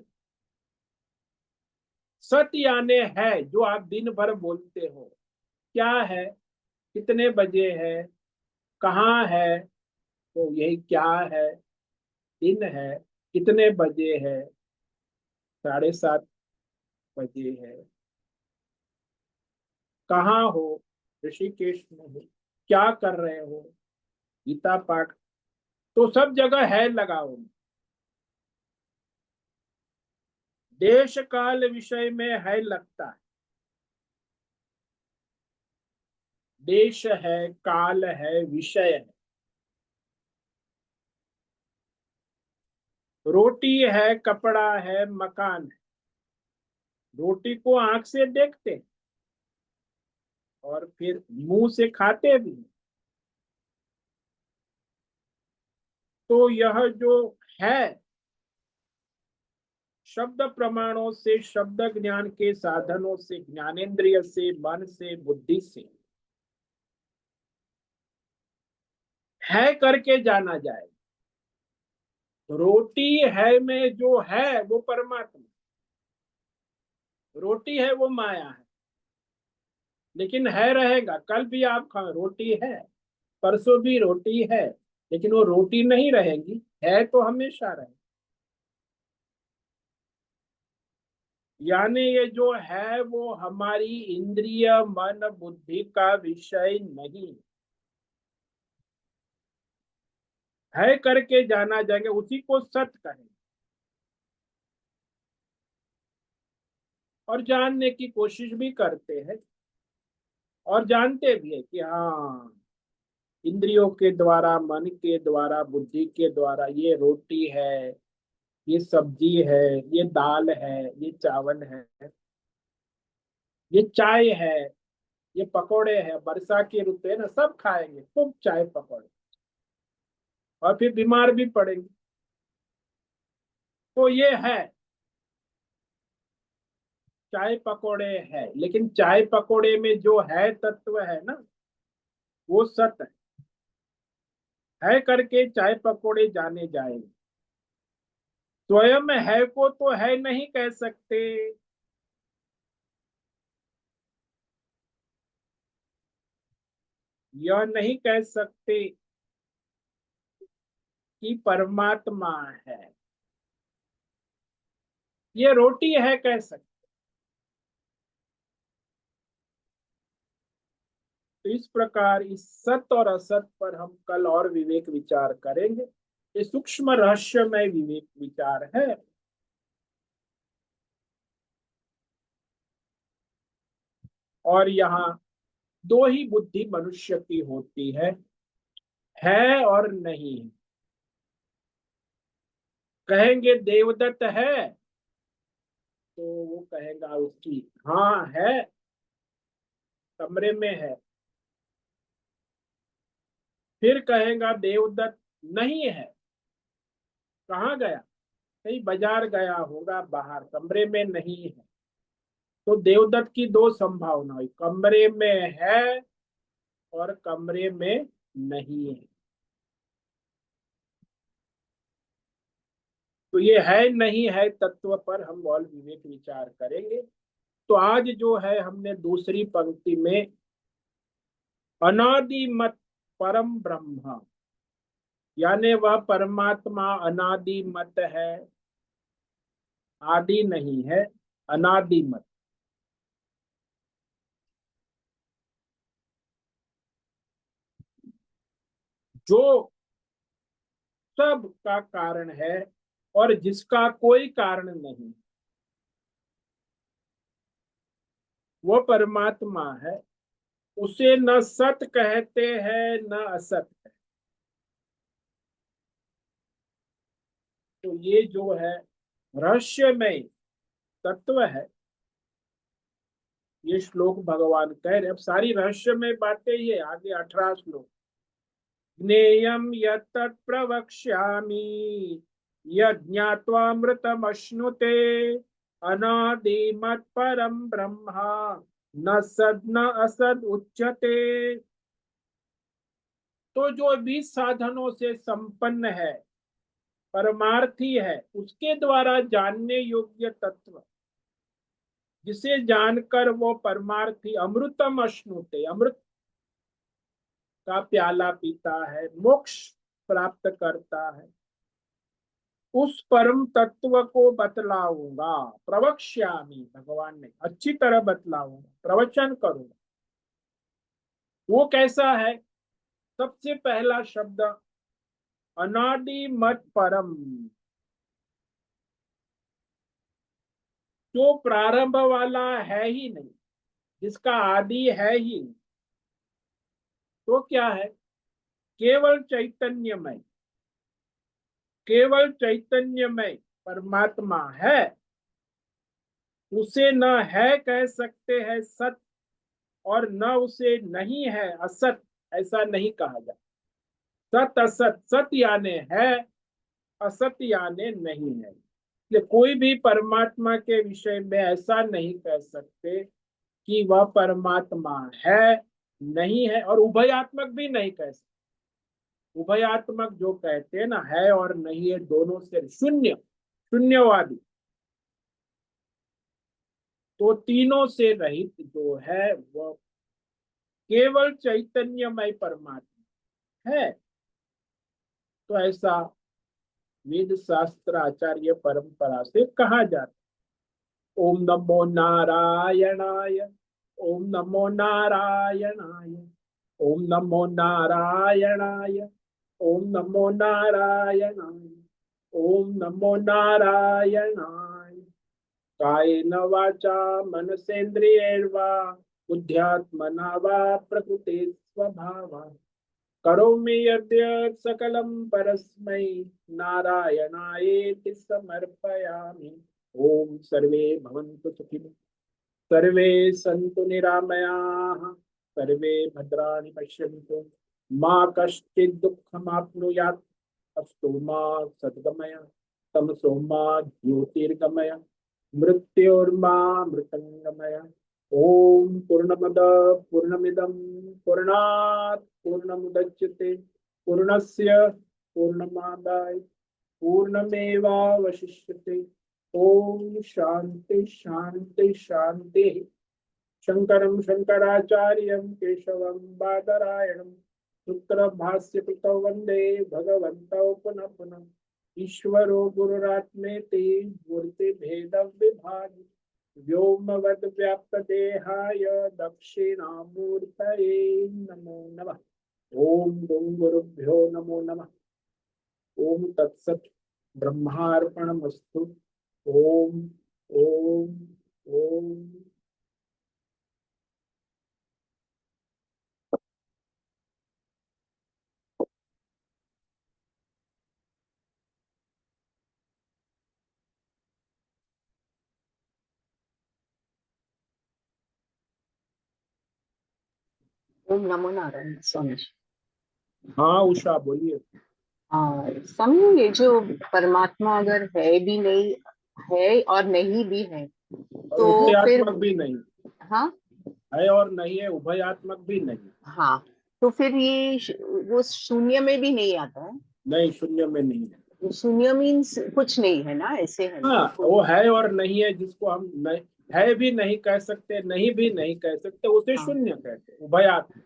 Speaker 1: सत यानी है जो आप दिन भर बोलते हो, क्या है, कितने बजे है, कहाँ है, तो यही क्या है, दिन है, कितने बजे है, 7:30 बजे है, कहाँ हो, ऋषिकेश में हो, क्या कर रहे हो, गीता पाठ, तो सब जगह है लगाओ। देश काल विषय में है लगता है, देश है, काल है, विषय है। रोटी है, कपड़ा है, मकान है। रोटी को आंख से देखते हैं और फिर मुंह से खाते भी हैं। तो यह जो है शब्द प्रमाणों से, शब्द ज्ञान के साधनों से, ज्ञानेन्द्रिय से, मन से, बुद्धि से है करके जाना जाए। रोटी है में जो है वो परमात्मा, रोटी है वो माया है, लेकिन है रहेगा, कल भी आप खा रोटी है, परसों भी रोटी है, लेकिन वो रोटी नहीं रहेगी, है तो हमेशा रहेगी। यानी ये जो है वो हमारी इंद्रिय मन बुद्धि का विषय नहीं है करके जाना जाएगा, उसी को सत कहें और जानने की कोशिश भी करते हैं। और जानते भी है कि हाँ, इंद्रियों के द्वारा, मन के द्वारा, बुद्धि के द्वारा ये रोटी है, ये सब्जी है, ये दाल है, ये चावल है, ये चाय है, ये पकोड़े है, वर्षा के ऋतु है ना, सब खाएंगे खूब चाय पकोड़े, और फिर बीमार भी पड़ेंगे। तो ये है, चाय पकोड़े है, लेकिन चाय पकोड़े में जो है तत्व है ना, वो सत है करके चाय पकोड़े जाने जाएंगे। स्वयं है को तो है नहीं कह सकते। यह नहीं कह सकते कि परमात्मा है, ये रोटी है कह सकते। तो इस प्रकार इस सत और असत पर हम कल और विवेक विचार करेंगे। ये सूक्ष्म रहस्यमय विवेक विचार है। और यहाँ दो ही बुद्धि मनुष्य की होती है और नहीं है। कहेंगे देवदत्त है, तो वो कहेगा उसकी हाँ है, कमरे में है। फिर कहेगा देवदत्त नहीं है, कहाँ गया, कहीं बाजार गया होगा, बाहर कमरे में नहीं है। तो देवदत्त की दो संभावना हुई, कमरे में है और कमरे में नहीं है। तो ये है नहीं है तत्व पर हम और विवेक विचार करेंगे। तो आज जो है हमने दूसरी पंक्ति में अनादि मत परम ब्रह्म, यानी वह परमात्मा अनादि मत है, आदि नहीं है, अनादि मत, जो सब का कारण है और जिसका कोई कारण नहीं, वो परमात्मा है। उसे न सत कहते हैं न असत है। तो ये जो है रहस्यमय तत्व है, ये श्लोक भगवान कह रहे। अब सारी रहस्यमय बातें ये आगे 18 श्लोक। ज्ञेयं यत्तत् प्रवक्ष्यामि यज्ञात्वामृतमश्नुते अनादिमत् परम ब्रह्म न सद न असद उच्यते। तो जो भी साधनों से संपन्न है, परमार्थी है, उसके द्वारा जानने योग्य तत्व, जिसे जानकर वो परमार्थी अमृतम अश्नुते, अमृत का प्याला पीता है, मोक्ष प्राप्त करता है, उस परम तत्व को बतलाऊंगा। प्रवक्ष्यामि, भगवान ने अच्छी तरह बतलाऊंगा, प्रवचन करूंगा। वो कैसा है? सबसे पहला शब्द अनादि मत परम, जो प्रारंभ वाला है ही नहीं, जिसका आदि है ही नहीं। तो क्या है? केवल चैतन्यमय, केवल चैतन्यमय परमात्मा है। उसे न है कह सकते हैं सत, और न उसे नहीं है असत, ऐसा नहीं कहा जाता। सत असत, सत यानी है, असत यानी नहीं है। इसलिए कोई भी परमात्मा के विषय में ऐसा नहीं कह सकते कि वह परमात्मा है, नहीं है, और उभयात्मक भी नहीं कह सकते। उभयात्मक जो कहते हैं ना, है और नहीं है दोनों से शून्य, शून्यवादी। तो तीनों से रहित जो है वह केवल चैतन्यमय परमात्मा है। तो ऐसा वेद शास्त्र आचार्य परंपरा से कहा जाता। ओम नमो नारायणाय, ओम नमो नारायणाय, ओम नमो नारायणाय, ओम नमो नारायणाय, ओम नमो नारायणाय। कायेन वाचा मनसेन्द्रियैर्वा बुद्ध्यात्मना वा प्रकृते स्वभावात् करोमि यद्यत् सकलं परस्मै नारायणायेति समर्पयामि। ओम सर्वे भवन्तु सुखिनः, सर्वे सन्तु निरामयाः, सर्वे भद्राणि पश्यन्तु, मा कश्चित् दुःखमाप्नुयात्, अस्तु मा सद्गमय, तमसो मा ज्योतिर्गमय, मृत्योर्मा मृतङ्गमय। ओम पूर्णमद पूर्णमिदं पूर्णात् पूर्णमुदच्यते पूर्णस्य पूर्णमादाय पूर्णमेवावशिष्यते। ओम शांति शांति शांति। शंकरं शंकराचार्यं केशवं बादरायणं सूत्रभाष्यकृतौ वन्दे भगवन्तौ पुनः पुनः। ईश्वरो गुरुरात्मेति मूर्तिभेदविभागि व्योमवद्व्याप्तदेहाय दक्षिणामूर्तये नमो नमः। ओम गं गुरुभ्यो नमो नमः। ओम तत्सत् ब्रह्मार्पणमस्तु। ओम ओम ओम।
Speaker 2: ओम नमो नारायण स्वामी जी।
Speaker 1: हाँ उषा बोलिए।
Speaker 2: स्वामी, ये जो परमात्मा अगर है भी नहीं, है और नहीं भी है,
Speaker 1: और
Speaker 2: तो फिर
Speaker 1: उभयात्मक भी नहीं
Speaker 2: हाँ
Speaker 1: है, और नहीं है उभयात्मक भी नहीं।
Speaker 2: हाँ, तो फिर ये वो शून्य में भी नहीं आता है।
Speaker 1: नहीं, शून्य में नहीं है।
Speaker 2: शून्य मीन्स कुछ नहीं है ना, ऐसे है ना
Speaker 1: हाँ, वो है और नहीं है, जिसको हम नहीं है भी नहीं कह सकते, नहीं भी नहीं कह सकते, उसे
Speaker 2: हाँ
Speaker 1: शून्य कहते हैं, उभयात्मक।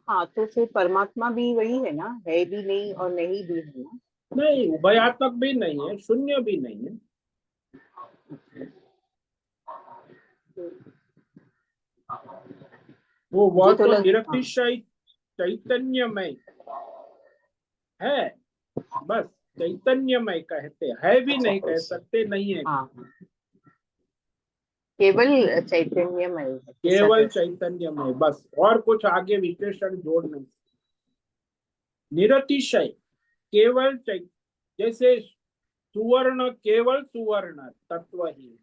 Speaker 2: हाँ, तो फिर परमात्मा भी वही है ना, है भी नहीं और नहीं भी है ना।
Speaker 1: नहीं, उभयात्मक भी नहीं है, शून्य भी नहीं है। वह
Speaker 2: मुझे तो
Speaker 1: तो
Speaker 2: हाँ,
Speaker 1: निरतिशय चैतन्यमय है, बस चैतन्यमय कहते हैं, है भी
Speaker 2: अच्छा
Speaker 1: नहीं कह सकते, नहीं है।
Speaker 2: हाँ, केवल चैतन्यमय है, ऐसा
Speaker 1: केवल
Speaker 2: कह सकते।
Speaker 1: चैतन्यमय, बस, और कुछ आगे विशेषण जोड़ नहीं। निरतिशय केवल जैसे सुवर्ण, केवल सुवर्ण तत्व ही,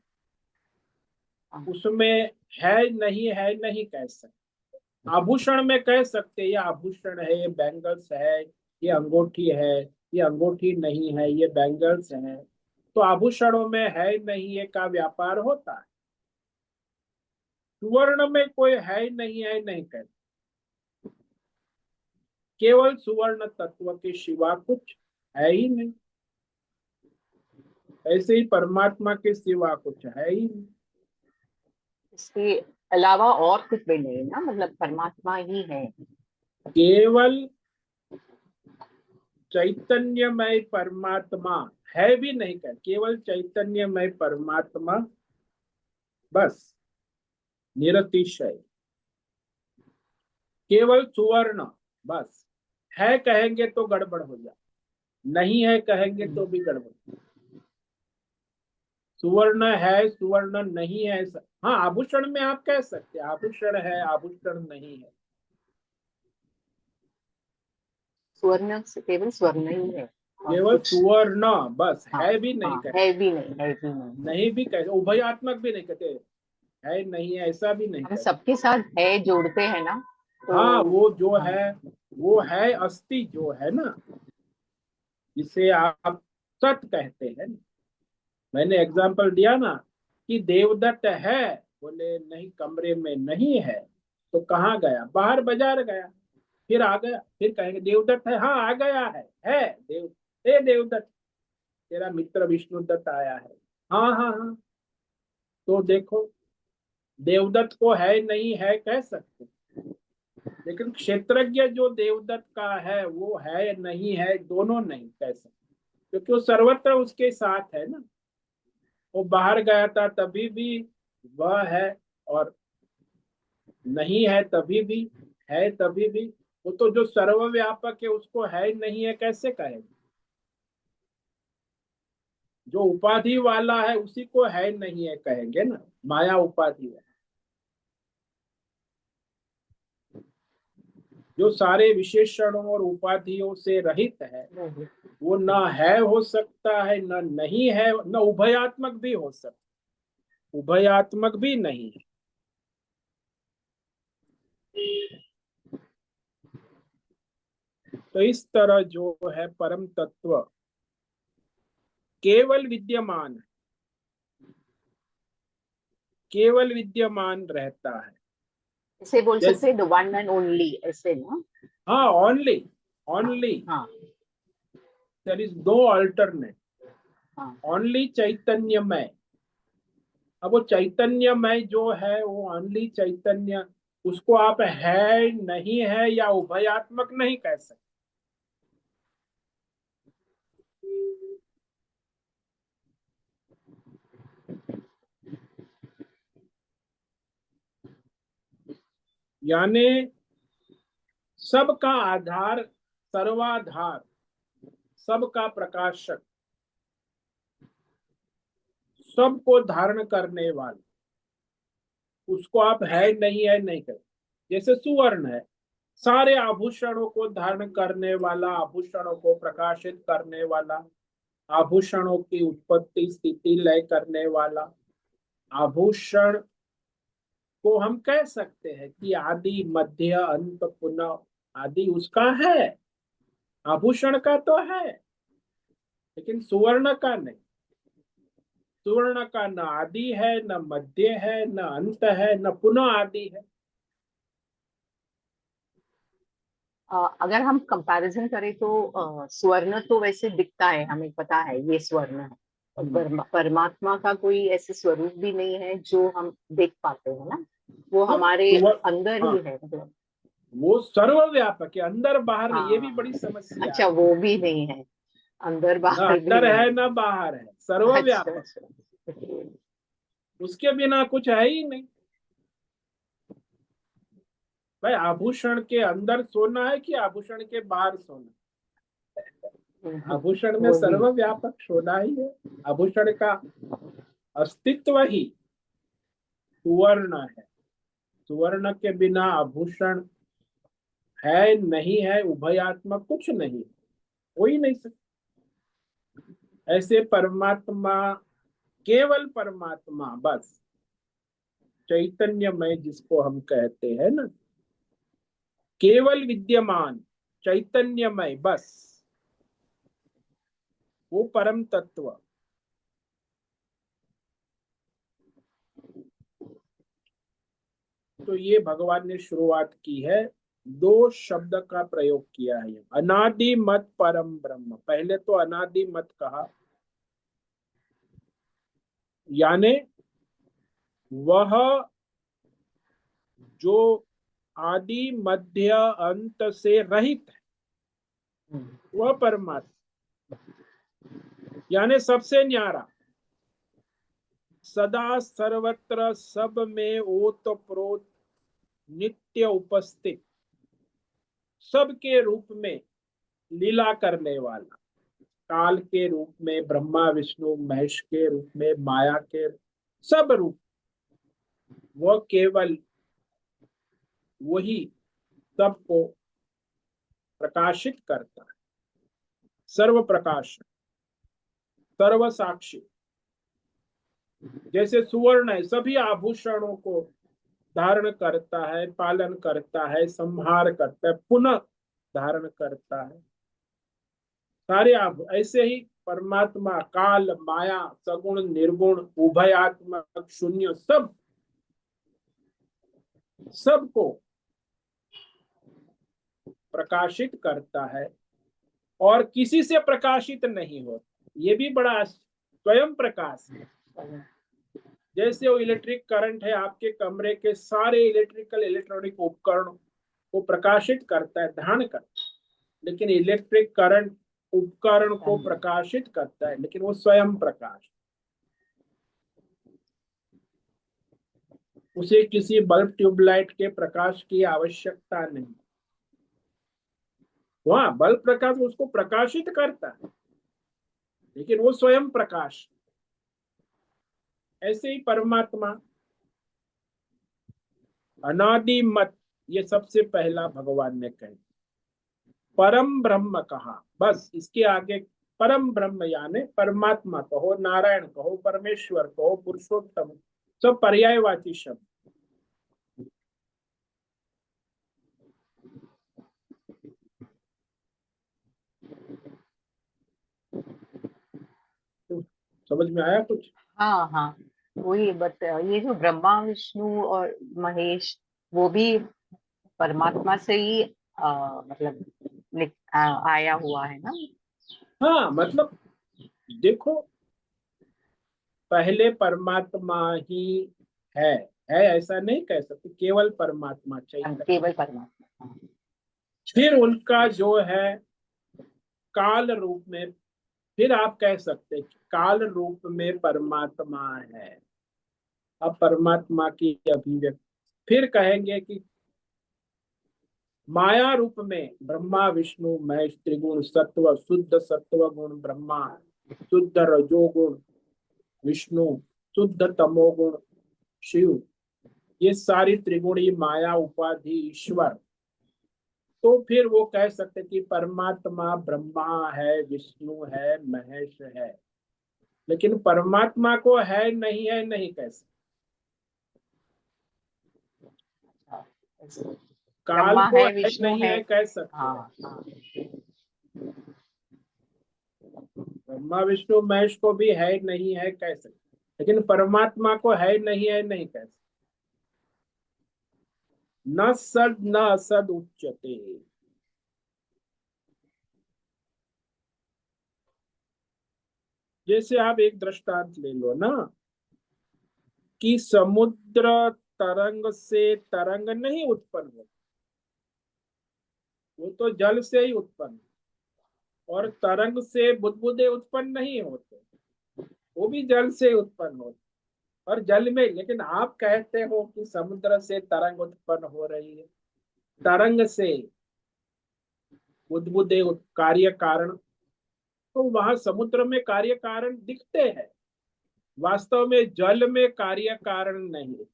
Speaker 2: हाँ
Speaker 1: उसमें है नहीं कह सकते। आभूषण में कह सकते, ये आभूषण है, ये बैंगल्स है, ये अंगूठी है, ये अंगूठी नहीं है, ये बैंगल्स है। तो आभूषणों में है नहीं है का व्यापार होता है। सुवर्ण में कोई है नहीं कहते, केवल सुवर्ण तत्व के सिवा कुछ है ही नहीं। ऐसे ही परमात्मा के सिवा कुछ है ही नहीं।
Speaker 2: इसके अलावा और कुछ भी नहीं है ना, मतलब परमात्मा ही है।
Speaker 1: केवल चैतन्यमय परमात्मा, है भी नहीं कर, केवल चैतन्यमय परमात्मा, बस, निरतिशय, केवल सुवर्ण, बस। है कहेंगे तो गड़बड़ हो जाए, नहीं है कहेंगे तो भी गड़बड़। सुवर्ण है, सुवर्ण नहीं है, ऐसा। हाँ, आभूषण में आप कह सकते हैं आभूषण है, आभूषण नहीं है।
Speaker 2: स्वर्ण से केवल स्वर्ण ही है और
Speaker 1: केवल
Speaker 2: कुछ।
Speaker 1: सुवर्ण, बस,
Speaker 2: हाँ
Speaker 1: है भी नहीं
Speaker 2: हाँ,
Speaker 1: कहते,
Speaker 2: है भी नहीं, है भी नहीं।
Speaker 1: नहीं भी कहते, उभयात्मक भी नहीं कहते, है नहीं है ऐसा भी नहीं
Speaker 2: हम
Speaker 1: कहते।
Speaker 2: सबके साथ है जोड़ते हैं ना, तो
Speaker 1: हाँ, वो जो
Speaker 2: हाँ
Speaker 1: है, वो है अस्थि जो है ना, जिसे आप सत कहते हैं ना। मैंने एग्जाम्पल दिया ना कि देवदत्त है, बोले नहीं कमरे में नहीं है, तो कहाँ गया, बाहर बाजार गया, फिर आ गया, फिर कहेंगे देवदत्त है, हाँ आ गया है देव, हे देवदत्त, तेरा मित्र विष्णुदत्त आया है। हाँ हाँ हाँ, तो देखो, देवदत्त को है नहीं है कह सकते, लेकिन क्षेत्रज्ञ जो देवदत्त का है वो है नहीं है दोनों नहीं कह सकते, क्योंकि वो सर्वत्र उसके साथ है ना। वो बाहर गया था तभी भी वह है, और नहीं है तभी भी, है तभी भी। वो तो जो सर्वव्यापक है उसको है नहीं है कैसे कहेंगे। जो उपाधि वाला है उसी को है नहीं है कहेंगे ना, माया उपाधि वाला। जो सारे विशेषणों और उपाधियों से रहित है, वो न है हो सकता है, न नहीं है, न उभयात्मक भी हो सकता, उभयात्मक भी नहीं है। तो इस तरह जो है परम तत्व केवल विद्यमान है, केवल विद्यमान रहता है।
Speaker 2: इसे बोल सकते
Speaker 1: जैसे
Speaker 2: हैं द वन एंड ओनली, ऐसे ना?
Speaker 1: हाँ, ओनली, ओनली,
Speaker 2: हाँ
Speaker 1: देयर इज नो अल्टरनेट,
Speaker 2: हाँ।
Speaker 1: ओनली चैतन्यमय। अब वो चैतन्यमय जो है वो ओनली चैतन्य, उसको आप है नहीं है या उभयात्मक नहीं कह सकते। यानी सबका आधार, सर्वाधार, सबका प्रकाशक, सबको धारण करने वाला, उसको आप है नहीं है नहीं कर। जैसे सुवर्ण है, सारे आभूषणों को धारण करने वाला, आभूषणों को प्रकाशित करने वाला, आभूषणों की उत्पत्ति स्थिति लय करने वाला, आभूषण को हम कह सकते हैं कि आदि मध्य अंत पुनः, आदि उसका है, आभूषण का तो है, लेकिन सुवर्ण का नहीं। सुवर्ण का न आदि है, न मध्य है, न अंत है, न पुनः आदि है।
Speaker 2: अगर हम कंपैरिजन करें तो स्वर्ण तो वैसे दिखता है, हमें पता है ये स्वर्ण है। और
Speaker 1: हम्म।
Speaker 2: परमात्मा का कोई ऐसे स्वरूप भी नहीं है जो हम देख पाते हैं ना, वो
Speaker 1: हाँ,
Speaker 2: हमारे अंदर
Speaker 1: हाँ,
Speaker 2: ही है मतलब।
Speaker 1: वो सर्वव्यापक है, अंदर बाहर नहीं, ये भी
Speaker 2: हाँ,
Speaker 1: बड़ी समस्या
Speaker 2: अच्छा
Speaker 1: है।
Speaker 2: वो भी नहीं है, अंदर
Speaker 1: न
Speaker 2: बाहर भी
Speaker 1: अंदर
Speaker 2: नहीं
Speaker 1: है
Speaker 2: है।
Speaker 1: न बाहर है,
Speaker 2: अच्छा
Speaker 1: सर्वव्यापक,
Speaker 2: अच्छा।
Speaker 1: उसके बिना कुछ है ही नहीं। भाई आभूषण के अंदर सोना है कि आभूषण के बाहर सोना? आभूषण में
Speaker 2: वही।
Speaker 1: सर्वव्यापक सोना ही है। आभूषण का अस्तित्व ही सुवर्ण है। सुवर्ण के बिना आभूषण है नहीं है, उभयात्मक कुछ नहीं, हो ही नहीं सकता। ऐसे परमात्मा, केवल परमात्मा, बस चैतन्यमय जिसको हम कहते हैं ना, केवल विद्यमान चैतन्यमय, बस वो परम तत्व। तो ये भगवान ने शुरुआत की है, दो शब्द का प्रयोग किया है, अनादि मत परम ब्रह्म। पहले तो अनादि मत कहा, यानी वह जो आदि मध्य अंत से रहित है, वह परमात्मा, यानी सबसे न्यारा, सदा सर्वत्र सब में ओत प्रोत, नित्य उपस्थित, सबके रूप में लीला करने वाला, काल के रूप में, ब्रह्मा विष्णु महेश के रूप में, माया के सब रूप, वह केवल वही सबको प्रकाशित करता है, सर्व प्रकाश, सर्व साक्षी। जैसे सुवर्ण है, सभी आभूषणों को धारण करता है, पालन करता है, संहार करता है, पुनः धारण करता है, सारे आप। ऐसे ही परमात्मा काल माया सगुण निर्गुण उभयात्मक शून्य, सब सबको प्रकाशित करता है और किसी से प्रकाशित नहीं होता। ये भी बड़ा स्वयं प्रकाश है। जैसे वो इलेक्ट्रिक करंट है, आपके कमरे के सारे इलेक्ट्रिकल इलेक्ट्रॉनिक उपकरण को प्रकाशित करता है, धारण करता है, लेकिन इलेक्ट्रिक करंट उपकरण को प्रकाशित करता है, लेकिन वो स्वयं प्रकाश, उसे किसी बल्ब ट्यूबलाइट के प्रकाश की आवश्यकता नहीं। वहां बल्ब प्रकाश उसको प्रकाशित करता है, लेकिन वो स्वयं प्रकाश। ऐसे ही परमात्मा अनादि मत ये सबसे पहला भगवान ने कह परम ब्रह्म कहा, बस इसके आगे परम ब्रह्म यानी परमात्मा कहो, नारायण कहो, परमेश्वर कहो, पुरुषोत्तम, सब पर्यायवाची शब्द। तो समझ में आया कुछ?
Speaker 2: हाँ हाँ, वही बट ये जो ब्रह्मा विष्णु और महेश, वो भी परमात्मा से ही मतलब आया हुआ है ना।
Speaker 1: हाँ मतलब देखो, पहले परमात्मा ही है है ऐसा नहीं कह सकते, केवल परमात्मा चाहिए।
Speaker 2: केवल परमात्मा, हाँ।
Speaker 1: फिर उनका जो है काल रूप में, फिर आप कह सकते हैं कि काल रूप में परमात्मा है। अब परमात्मा की अभिव्यक्ति फिर कहेंगे कि माया रूप में ब्रह्मा विष्णु महेश त्रिगुण सत्व, शुद्ध सत्व गुण ब्रह्मा, शुद्ध रजोगुण विष्णु, शुद्ध तमोगुण शिव, ये सारी त्रिगुणी माया उपाधि ईश्वर। तो फिर वो कह सकते कि परमात्मा ब्रह्मा है, विष्णु है, महेश है। लेकिन परमात्मा को है नहीं कह सकते।
Speaker 2: अच्छा, ऐसे।
Speaker 1: काल
Speaker 2: ब्रह्मा
Speaker 1: को
Speaker 2: है,
Speaker 1: है
Speaker 2: विष्णु
Speaker 1: नहीं
Speaker 2: है।
Speaker 1: है कह सकते
Speaker 2: हाँ
Speaker 1: हैं।
Speaker 2: हाँ।
Speaker 1: ब्रह्मा विष्णु महेश को भी है नहीं है कह सकते, लेकिन परमात्मा को है नहीं कह सकते। न सद न असद उच्यते। जैसे आप एक दृष्टांत ले लो ना, कि समुद्र तरंग से तरंग नहीं उत्पन्न हो, वो तो जल से ही उत्पन्न। और तरंग से बुदबुदे उत्पन्न नहीं होते, वो भी जल से उत्पन्न होते और जल में। लेकिन आप कहते हो कि समुद्र से तरंग उत्पन्न हो रही है, तरंग से बुदबुदे कार्य कारण, तो वहां समुद्र में कार्य कारण दिखते हैं। वास्तव में जल में कार्य कारण नहीं,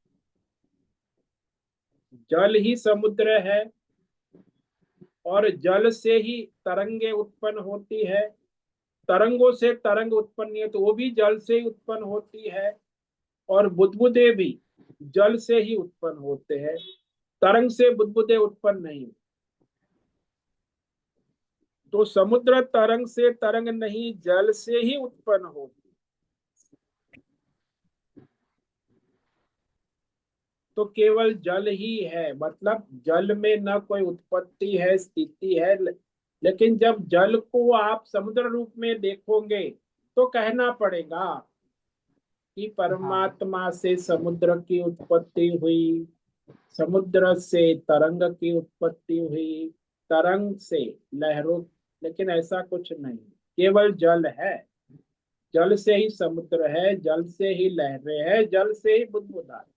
Speaker 1: जल ही समुद्र है और जल से ही तरंगे उत्पन्न होती है। तरंगों से तरंग उत्पन्न है तो वो भी जल से ही उत्पन्न होती है। और बुदबुदे भी जल से ही उत्पन्न होते हैं, तरंग से बुदबुदे उत्पन्न नहीं। तो समुद्र तरंग से तरंग नहीं, जल से ही उत्पन्न होती। तो केवल जल ही है, मतलब जल में न कोई उत्पत्ति है स्थिति है। लेकिन जब जल को आप समुद्र रूप में देखोगे तो कहना पड़ेगा कि
Speaker 2: हाँ
Speaker 1: परमात्मा से समुद्र की उत्पत्ति हुई, समुद्र से तरंग की उत्पत्ति हुई, तरंग से लहरों। लेकिन ऐसा कुछ नहीं, केवल जल है। जल से ही समुद्र है, जल से ही लहरें हैं, जल से ही बुदबुदा है।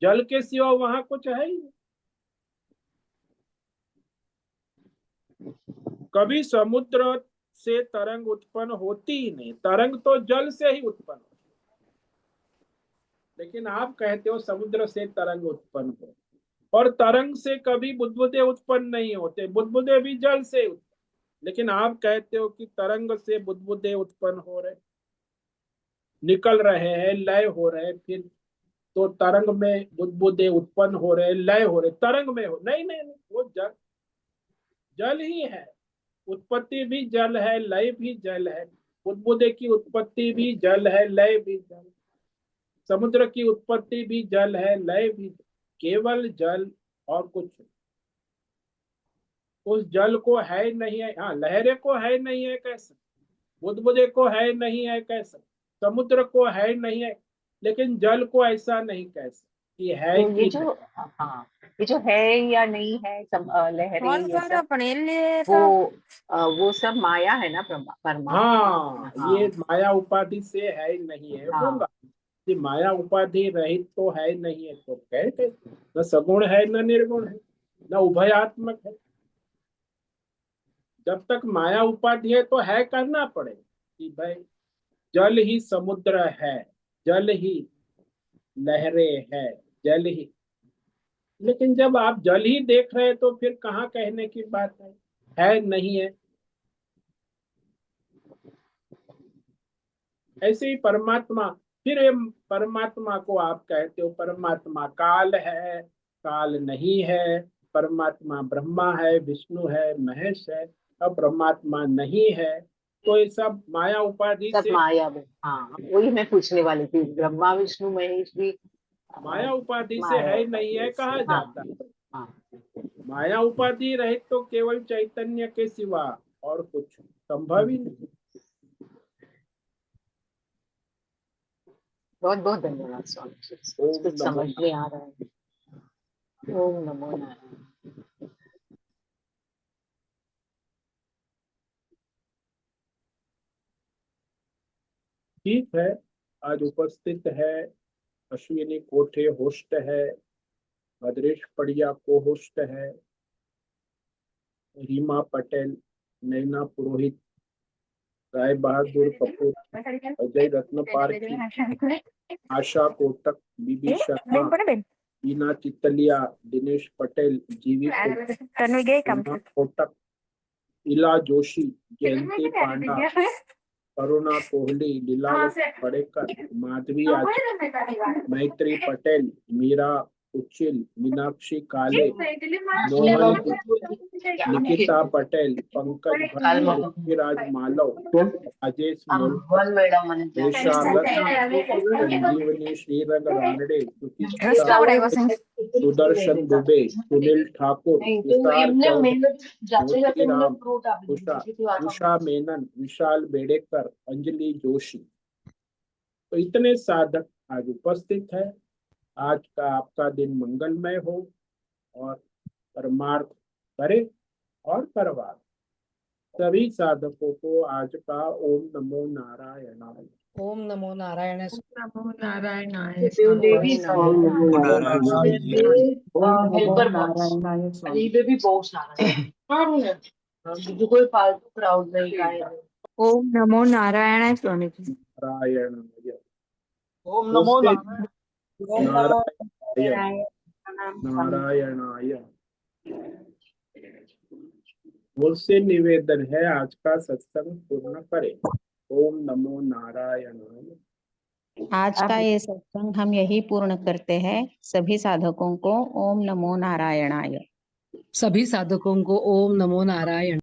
Speaker 1: जल के सिवा वहां कुछ है ही नहीं। कभी समुद्र से तरंग उत्पन्न होती ही नहीं, तरंग तो जल से ही उत्पन्न होती। लेकिन आप कहते हो समुद्र से तरंग उत्पन्न हो, और तरंग से कभी बुदबुदे उत्पन्न नहीं होते, बुदबुदे भी जल से उत्पन्न। लेकिन आप कहते हो कि तरंग से बुदबुदे उत्पन्न हो रहे, निकल रहे हैं, लय हो रहे, फिर तो तरंग में बुदबुदे उत्पन्न हो रहे, लय हो रहे, तरंग में हो। नहीं, वो जल, जल ही है। उत्पत्ति भी जल है, लय भी जल है। बुदबुदे की उत्पत्ति भी जल है, लय भी जल। समुद्र की उत्पत्ति भी जल है, लय भी। केवल जल और कुछ। उस जल को है नहीं है, हाँ लहरे को है नहीं है कैसे, बुदबुदे को है नहीं है कैसे, समुद्र को है नहीं है। लेकिन जल को ऐसा नहीं कह सकते कि है
Speaker 2: तो ये
Speaker 1: कि नहीं।
Speaker 2: जो, हाँ, ये जो है या नहीं है, सब लहरें
Speaker 3: कौन
Speaker 2: ये
Speaker 3: कह रहा
Speaker 2: सब,
Speaker 3: पनीर ले
Speaker 2: वो
Speaker 3: था?
Speaker 2: वो सब माया है ना, परमात्मा।
Speaker 1: हाँ, ये
Speaker 2: हाँ
Speaker 1: माया उपाधि से है नहीं है
Speaker 2: हाँ।
Speaker 1: होगा। कि माया उपाधि रहित तो है नहीं है तो कहते, न सगुण है न निर्गुण है, न उभयात्मक है। जब तक माया उपाधि है तो है करना पड़ेगा कि भाई जल ही समुद्र है, जल ही लहरें है, जल ही। लेकिन जब आप जल ही देख रहे हैं तो फिर कहाँ कहने की बात है नहीं है। ऐसे ही परमात्मा, फिर ये परमात्मा को आप कहते हो परमात्मा काल है, काल नहीं है, परमात्मा ब्रह्मा है, विष्णु है, महेश है, अब परमात्मा नहीं है। तो ये सब माया उपाधि
Speaker 2: सब
Speaker 1: से,
Speaker 2: माया में, हाँ वही मैं पूछने वाली थी, ब्रह्मा विष्णु महेश भी
Speaker 1: माया उपाधि से
Speaker 2: माया
Speaker 1: है नहीं है
Speaker 2: उपाधि से,
Speaker 1: कहा
Speaker 2: हाँ
Speaker 1: जाता है।
Speaker 2: हाँ।
Speaker 1: माया उपाधि रहित तो केवल चैतन्य के सिवा और कुछ संभव ही नहीं।
Speaker 2: बहुत बहुत धन्यवाद स्वामी जी,
Speaker 1: ओम
Speaker 2: कुछ
Speaker 1: नमो
Speaker 2: समझ में आ रहा है। ओम नमो नारायण।
Speaker 1: ठीक है, आज उपस्थित है अश्विनी कोठे होस्ट है, भद्रेश पड़िया को होस्ट है, रीमा पटेल, नैना पुरोहित, राय बहादुर कपूर, अजय रत्न पारखी, आशा कोटक, बीबी शर्मा, बीना चितलिया, दिनेश पटेल, जीवी कोटक, इला जोशी, जयंती पांडा, करुणा कोहली, लीलावत पड़ेकर, माधवी आचार्य, मैत्री पटेल, मीरा उच्चिल, मीनाक्षी काले, मोहन निकिता पटेल, पंकज भट्ट, पृथ्वीराज मालव, राजेश मोलकर,
Speaker 2: मैडम
Speaker 1: रेशा दत्त, संजीवनी श्रीरंग रानडे, सुचित्रा, सुदर्शन दुबे, सुनील ठाकुर, तुषार चौधरी, ज्योति राम, उषा मेनन, विशाल बेड़ेकर, अंजलि जोशी। तो इतने साधक आज उपस्थित है। आज का आपका दिन मंगलमय हो और परमार्थ करे और करवा। सभी साधकों को आज का ओम नमो नारायणाय।
Speaker 3: ओम नमो नारायण।
Speaker 4: नमो नारायणाय
Speaker 2: लेडीज
Speaker 5: ओम नमो नारायण।
Speaker 2: हेल्पर बॉक्स ये भी बहुत सारा है। हाँ, जो कोई फालतू क्राउड नहीं का।
Speaker 4: ओम नमो नारायणाय स्वामी जी।
Speaker 1: नारायणाय।
Speaker 3: ओम नमो
Speaker 1: नारायणाय नारायणाय। मुझसे निवेदन है आज का सत्संग पूर्ण करें। ओम नमो नारायणाय।
Speaker 5: आज का ये सत्संग हम यही पूर्ण करते हैं। सभी साधकों को ओम नमो नारायणाय।
Speaker 3: सभी साधकों को ओम नमो नारायण।